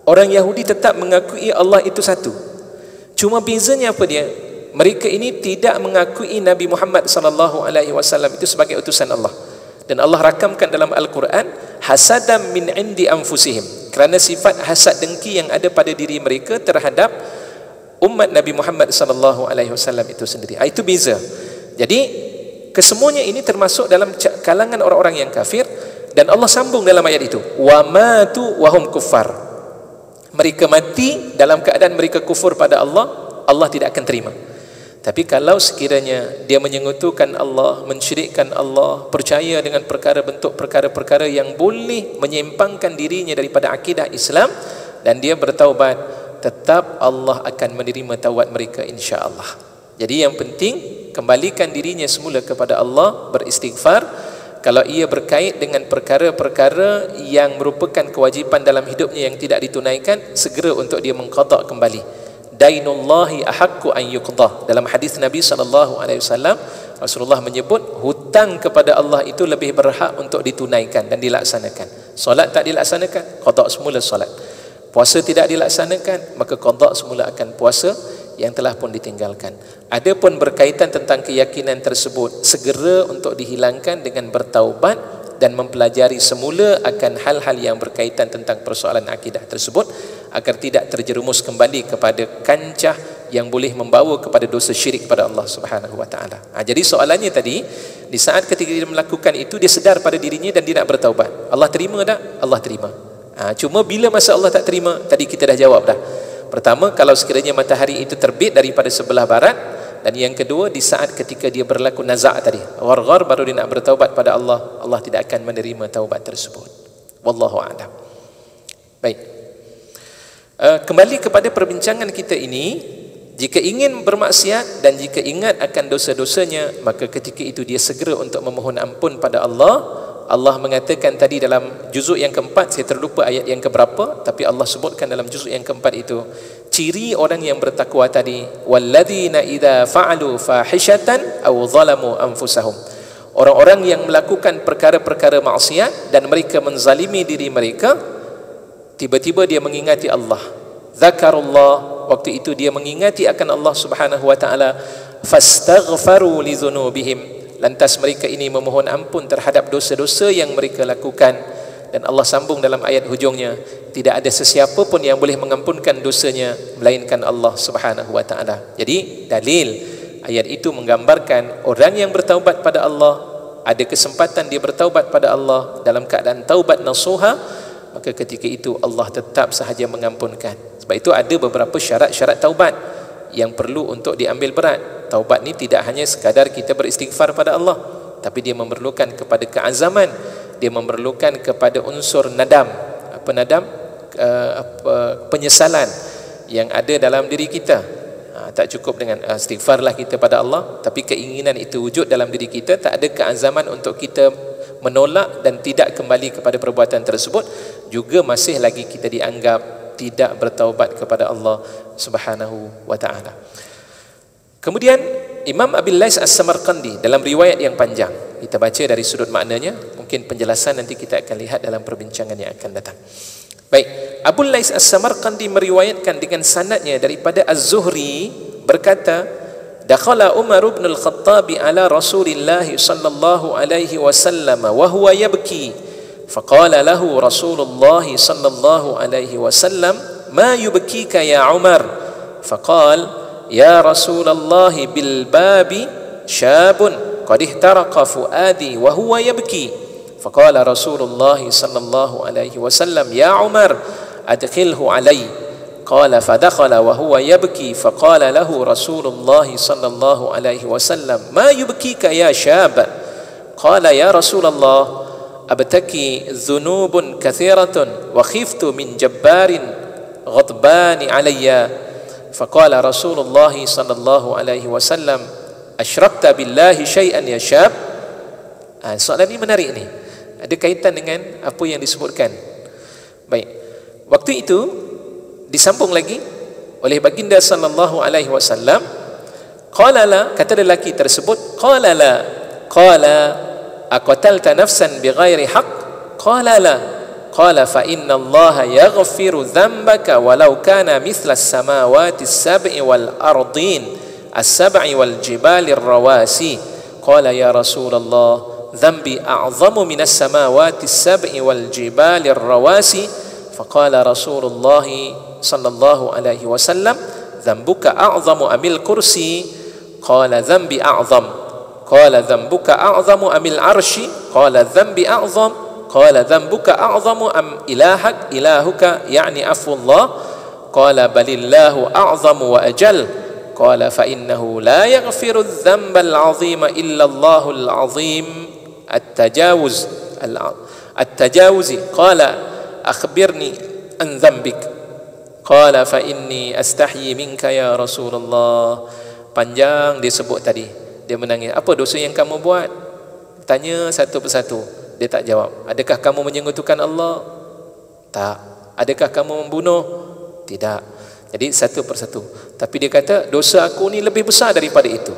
Orang Yahudi tetap mengakui Allah itu satu. Cuma bezanya apa dia? Mereka ini tidak mengakui Nabi Muhammad SAW itu sebagai utusan Allah. Dan Allah rakamkan dalam Al-Quran, hasadam min indi anfusihim, kerana sifat hasad dengki yang ada pada diri mereka terhadap umat Nabi Muhammad SAW itu sendiri. Itu beza. Jadi kesemuanya ini termasuk dalam kalangan orang-orang yang kafir. Dan Allah sambung dalam ayat itu, wa matu wa hum kuffar. Mereka mati dalam keadaan mereka kufur pada Allah, Allah tidak akan terima. Tapi kalau sekiranya dia menyengutukan Allah, mensyirikkan Allah, percaya dengan perkara-perkara yang boleh menyimpangkan dirinya daripada akidah Islam, dan dia bertaubat, tetap Allah akan menerima taubat mereka insya-Allah. Jadi yang penting kembalikan dirinya semula kepada Allah, beristighfar. Kalau ia berkait dengan perkara-perkara yang merupakan kewajipan dalam hidupnya yang tidak ditunaikan, segera untuk dia mengqada kembali. Dainullahi ahaqqu an yuqda. Dalam hadis Nabi SAW, Rasulullah menyebut hutang kepada Allah itu lebih berhak untuk ditunaikan dan dilaksanakan. Solat tak dilaksanakan, qada semula solat. Puasa tidak dilaksanakan, maka qada semula akan puasa yang telah pun ditinggalkan. Adapun berkaitan tentang keyakinan tersebut, segera untuk dihilangkan dengan bertaubat dan mempelajari semula akan hal-hal yang berkaitan tentang persoalan akidah tersebut, agar tidak terjerumus kembali kepada kancah yang boleh membawa kepada dosa syirik kepada Allah Subhanahu wa taala. Jadi soalannya tadi, di saat ketika dia melakukan itu, dia sedar pada dirinya dan dia nak bertaubat. Allah terima tak? Allah terima. Cuma bila masa Allah tak terima, tadi kita dah jawab dah. Pertama, kalau sekiranya matahari itu terbit daripada sebelah barat, dan yang kedua, di saat ketika dia berlaku nazak tadi, gharghar, baru dia nak bertaubat pada Allah, Allah tidak akan menerima taubat tersebut. Wallahu a'lam. Baik. Kembali kepada perbincangan kita ini, jika ingin bermaksiat dan jika ingat akan dosa-dosanya, maka ketika itu dia segera untuk memohon ampun pada Allah. Allah mengatakan tadi dalam juzuk yang keempat, saya terlupa ayat yang keberapa, tapi Allah sebutkan dalam juzuk yang keempat itu, ciri orang yang bertakwa tadi, walladzina idza fa'alu fahishatan aw zalamu anfusahum. Orang-orang yang melakukan perkara-perkara maksiat dan mereka menzalimi diri mereka, tiba-tiba dia mengingati Allah, zakarullah, waktu itu dia mengingati akan Allah Subhanahu wa taala, fastaghfaru li dzunubihim, lantas mereka ini memohon ampun terhadap dosa-dosa yang mereka lakukan. Dan Allah sambung dalam ayat hujungnya, tidak ada sesiapa pun yang boleh mengampunkan dosanya melainkan Allah Subhanahu wa taala. Jadi dalil ayat itu menggambarkan orang yang bertaubat pada Allah, ada kesempatan dia bertaubat pada Allah dalam keadaan taubat nasuha, maka ketika itu Allah tetap sahaja mengampunkan. Sebab itu ada beberapa syarat-syarat taubat yang perlu untuk diambil berat. Taubat ni tidak hanya sekadar kita beristighfar pada Allah, tapi dia memerlukan kepada keazaman, dia memerlukan kepada unsur nadam. Apa nadam? Penyesalan yang ada dalam diri kita. Tak cukup dengan istighfarlah kita pada Allah, tapi keinginan itu wujud dalam diri kita, tak ada keazaman untuk kita menolak dan tidak kembali kepada perbuatan tersebut, juga masih lagi kita dianggap tidak bertaubat kepada Allah Subhanahu wa taala. Kemudian Imam Abil Lais As-Samarqandi dalam riwayat yang panjang, kita baca dari sudut maknanya, mungkin penjelasan nanti kita akan lihat dalam perbincangan yang akan datang. Baik, Abu Lais As-Samarqandi meriwayatkan dengan sanadnya daripada Az-Zuhri berkata, dakhala Umar ibn al-Khattab ala Rasulillah sallallahu alaihi wasallam wa huwa yabki, faqala lahu Rasulullah sallallahu alaihi wasallam, ma yubkika ya Umar? Faqala ya Rasulullah bil babi syabun qad ihtaraqa fuadi wa huwa yabki. Faqala Rasulullah sallallahu alaihi wasallam, ya Umar adkhilhu alai. Qala fadakhala wa huwa yabki, faqala lahu Rasulullah sallallahu alaihi wasallam, ma yubkika ya syab? Qala ya Rasulullah abtaki dhunubun kathiratun wa khiftu min jabbarin ghadbani alayya. Faqala Rasulullah sallallahu alaihi wasallam, asyrakta billahi syai'an ya syab? Soalan ini menarik ni, ada kaitan dengan apa yang disebutkan. Baik, waktu itu disambung lagi oleh baginda sallallahu alaihi wasallam, qala la, kata lelaki tersebut, qala la, qala aqatalta nafsan bighairi haqq? Qala la. Qala fa inna Allah yaghfiru dhanbaka walau kana mithla as-samawati as-sab'i wal ardin as-sab'i wal jibali ar-rawasi. Qala ya Rasulullah dhanbi a'zamu min as-samawati as-sab'i wal jibali ar-rawasi. Faqala Rasulullah sallallahu alaihi wasallam, dhanbuka a'zamu amil kursi? Qala dhanbi a'zam. Qala dhanbuka a'zamu amil arshi? Qala dhanbi a'zam. Qala dhanbuka a'zamu am ilahuka, yani afullah? Qala balillahu a'zamu wa ajal. Qala fa innahu la yaghfiru adh-dhanba al-'azima illa Allahul 'azim at-tajawuzi. Qala akhbirni an dhanbik. Qala fa inni astahyi minka ya Rasulullah. Panjang dia sebut tadi. Dia menangis. Apa dosa yang kamu buat? Tanya satu persatu. Dia tak jawab. Adakah kamu menyekutukan Allah? Tak. Adakah kamu membunuh? Tidak. Jadi satu persatu. Tapi dia kata dosa aku ni lebih besar daripada itu.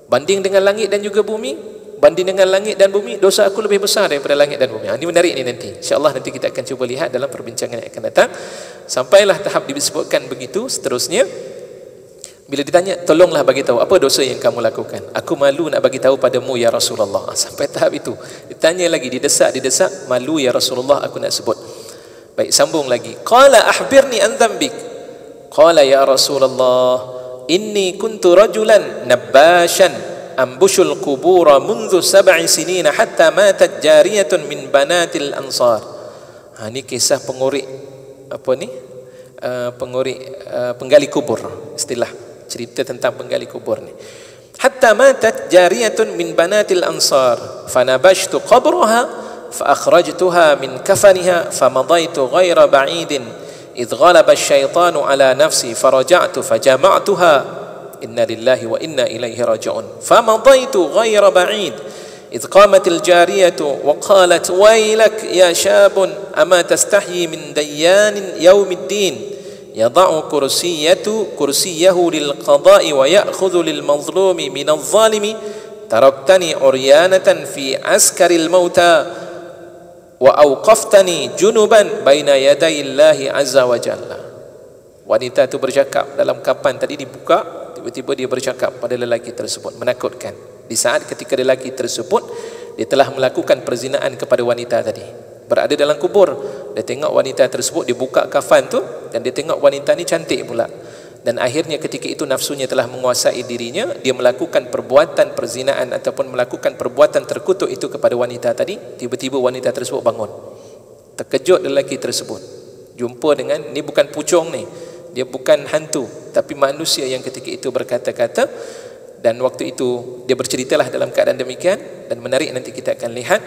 Banding dengan langit dan juga bumi, banding dengan langit dan bumi, dosa aku lebih besar daripada langit dan bumi. Ini menarik ni nanti. InsyaAllah nanti kita akan cuba lihat dalam perbincangan yang akan datang. Sampailah tahap disebutkan begitu. Seterusnya bila ditanya, tolonglah bagi tahu apa dosa yang kamu lakukan. Aku malu nak bagi tahu padamu ya Rasulullah. Sampai tahap itu. Ditanya lagi, didesak, malu ya Rasulullah aku nak sebut. Baik, sambung lagi. Qala akhbirni an dhanbik. Qala ya Rasulullah, inni kuntu rajulan nabbashan ambushul qubura منذ 7 سنين hatta matat jariyatun min banatil ansar. Ini kisah pengurik apa ni? Penggali kubur, istilah cerita tentang penggali kubur ni. Hatta matat jariyatun min banatil ansar fanabashtu qabraha fa akhrajtuha min kafaniha famadaitu ghayra ba'idin idh ghalaba asy-syaitanu ala nafsi faraja'tu fajama'tuha inna lillahi wa inna ilaihi raji'un famadaitu ghayra ba'id idh qamatil jariyatu wa qalat waylak ya syabun ama tastahyi min dayyanin yaumiddin yada'u kursiyahu lil qada'i wa ya'khudhu lil mazlumi min adh-dhalimi taraktani uryanatan fi askaril mauta wa awqaftani junuban baina yaday Allahi azza wa jalla. Wanita itu bercakap dalam kapan tadi dibuka, tiba-tiba dia bercakap pada lelaki tersebut, menakutkan. Di saat ketika lelaki tersebut dia telah melakukan perzinaan kepada wanita tadi, berada dalam kubur. Dia tengok wanita tersebut, dia buka kafan tu dan dia tengok wanita ni cantik pula. Dan akhirnya ketika itu nafsunya telah menguasai dirinya, dia melakukan perbuatan perzinaan ataupun melakukan perbuatan terkutuk itu kepada wanita tadi. Tiba-tiba wanita tersebut bangun. Terkejut lelaki tersebut. Jumpa dengan, ni bukan pucung ni, dia bukan hantu, tapi manusia yang ketika itu berkata-kata. Dan waktu itu dia berceritalah dalam keadaan demikian. Dan menarik, nanti kita akan lihat.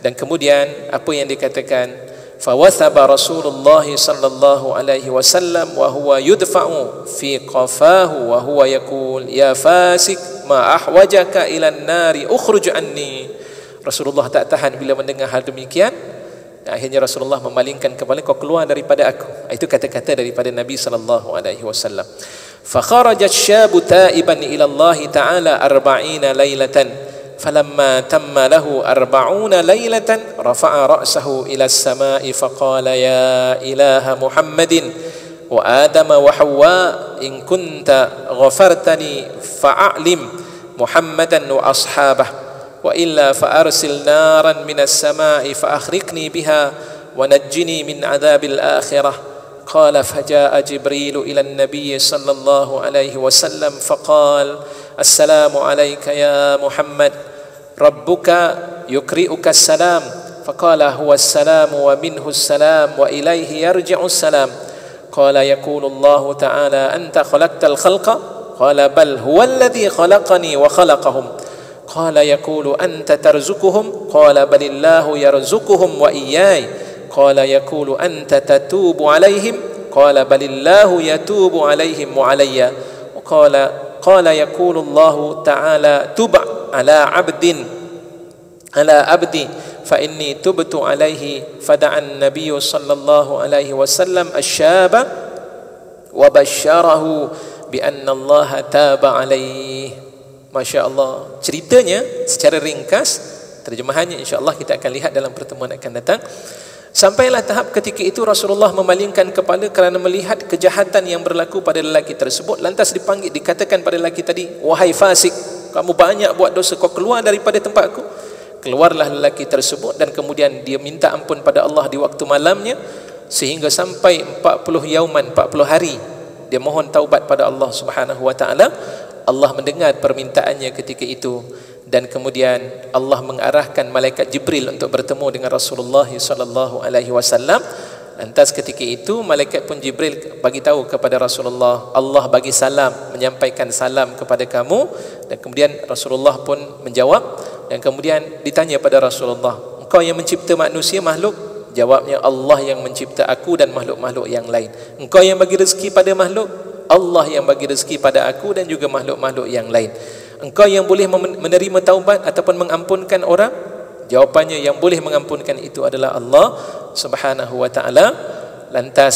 Dan kemudian apa yang dikatakan, fawathaba Rasulullah sallallahu alaihi wasallam wa huwa yudfa'u fi qafahu wa huwa yaqul ya fasik ma ahwajaka ila an-nari ukhruj anni. Rasulullah tak tahan bila mendengar hal demikian. Akhirnya Rasulullah memalingkan kepala, kau keluar daripada aku. Itu kata-kata daripada Nabi sallallahu alaihi wasallam. Fa kharaja asy-syabu ta'iban ila Allah ta'ala 40 lailatan. فلما تم له 40 ليلة رفع رأسه إلى السماء فقال يا إله محمد وآدم وحواء إن كنت غفرتني فأعلم محمدا وأصحابه وإلا فأرسل نارا من السماء فأخرقني بها ونجني من عذاب الآخرة. قال فجاء جبريل إلى النبي صلى الله عليه وسلم فقال السلام عليك يا محمد ربك يقرئك السلام. فقال هو السلام ومنه السلام وإليه يرجع السلام. قال يقول الله تعالى أنت خلقت الخلق؟ قال بل هو الذي خلقني وخلقهم. قال يقول أنت ترزقهم؟ قال بل الله يرزقهم وإياي. قال يقول أنت تتوب عليهم؟ قال بل الله يتوب عليهم وعلي. قال يقول الله تعالى تب على عبدي فإني تبت عليه. فدعا النبي صلى الله عليه وسلم الشاب وبشره بأن الله تاب عليه. Masya Allah. Ceritanya secara ringkas, terjemahannya insya-Allah kita akan lihat dalam pertemuan akan datang. Sampailah tahap ketika itu Rasulullah memalingkan kepala kerana melihat kejahatan yang berlaku pada lelaki tersebut. Lantas dipanggil, dikatakan pada lelaki tadi, wahai fasik, kamu banyak buat dosa, kau keluar daripada tempatku. Keluarlah lelaki tersebut dan kemudian dia minta ampun pada Allah di waktu malamnya, sehingga sampai 40 yauman, 40 hari dia mohon taubat pada Allah Subhanahu wa taala. Allah mendengar permintaannya ketika itu. Dan kemudian Allah mengarahkan malaikat Jibril untuk bertemu dengan Rasulullah sallallahu alaihi wasallam. Lantas ketika itu malaikat pun Jibril bagi tahu kepada Rasulullah, Allah bagi salam, menyampaikan salam kepada kamu. Dan kemudian Rasulullah pun menjawab, dan kemudian ditanya pada Rasulullah, engkau yang mencipta manusia, makhluk? Jawabnya, Allah yang mencipta aku dan makhluk-makhluk yang lain. Engkau yang bagi rezeki pada makhluk? Allah yang bagi rezeki pada aku dan juga makhluk-makhluk yang lain. Engkau yang boleh menerima taubat ataupun mengampunkan orang? Jawapannya, yang boleh mengampunkan itu adalah Allah Subhanahu wa ta'ala. Lantas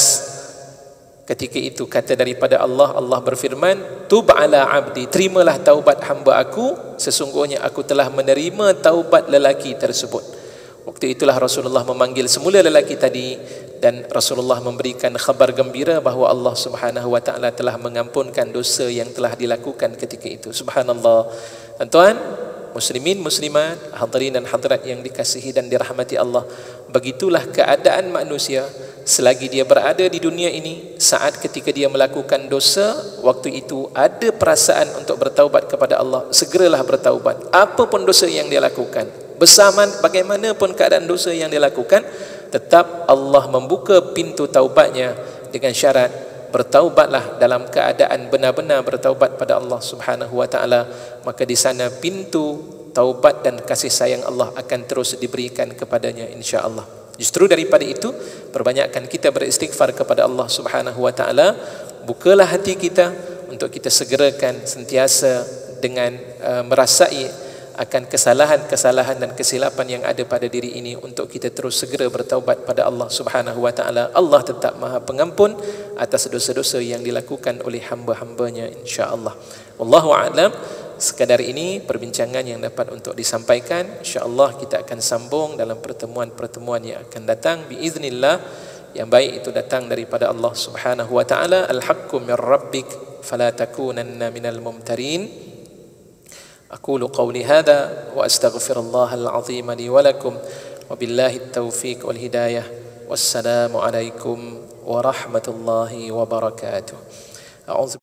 ketika itu kata daripada Allah, Allah berfirman, tub ala abdi, terimalah taubat hamba aku, sesungguhnya aku telah menerima taubat lelaki tersebut. Waktu itulah Rasulullah memanggil semula lelaki tadi, dan Rasulullah memberikan khabar gembira bahawa Allah Subhanahu wa ta'ala telah mengampunkan dosa yang telah dilakukan ketika itu. Subhanallah. Tuan-tuan, muslimin, muslimat, hadirin dan hadirat yang dikasihi dan dirahmati Allah, begitulah keadaan manusia selagi dia berada di dunia ini. Saat ketika dia melakukan dosa, waktu itu ada perasaan untuk bertaubat kepada Allah, segeralah bertaubat. Apapun dosa yang dia lakukan, bersamaan bagaimanapun keadaan dosa yang dia lakukan, tetap Allah membuka pintu taubatnya dengan syarat bertaubatlah dalam keadaan benar-benar bertaubat pada Allah Subhanahu wa ta'ala. Maka di sana pintu taubat dan kasih sayang Allah akan terus diberikan kepadanya, insya-Allah. Justru daripada itu, perbanyakkan kita beristighfar kepada Allah Subhanahu wa ta'ala. Bukalah hati kita untuk kita segerakan sentiasa dengan merasai akan kesalahan-kesalahan dan kesilapan yang ada pada diri ini, untuk kita terus segera bertaubat pada Allah Subhanahu wa ta'ala. Allah tetap Maha Pengampun atas dosa-dosa yang dilakukan oleh hamba-hambanya, insya-Allah. Wallahu a'lam. Sekadar ini perbincangan yang dapat untuk disampaikan. Insya-Allah kita akan sambung dalam pertemuan-pertemuan yang akan datang biiznillah. Yang baik itu datang daripada Allah Subhanahu wa ta'ala. Al-haqqu min rabbik fala takunanna minal mumtarin. أقول قولي هذا وأستغفر الله العظيم لي ولكم وبالله التوفيق والهداية والسلام عليكم ورحمة الله وبركاته. أعوذ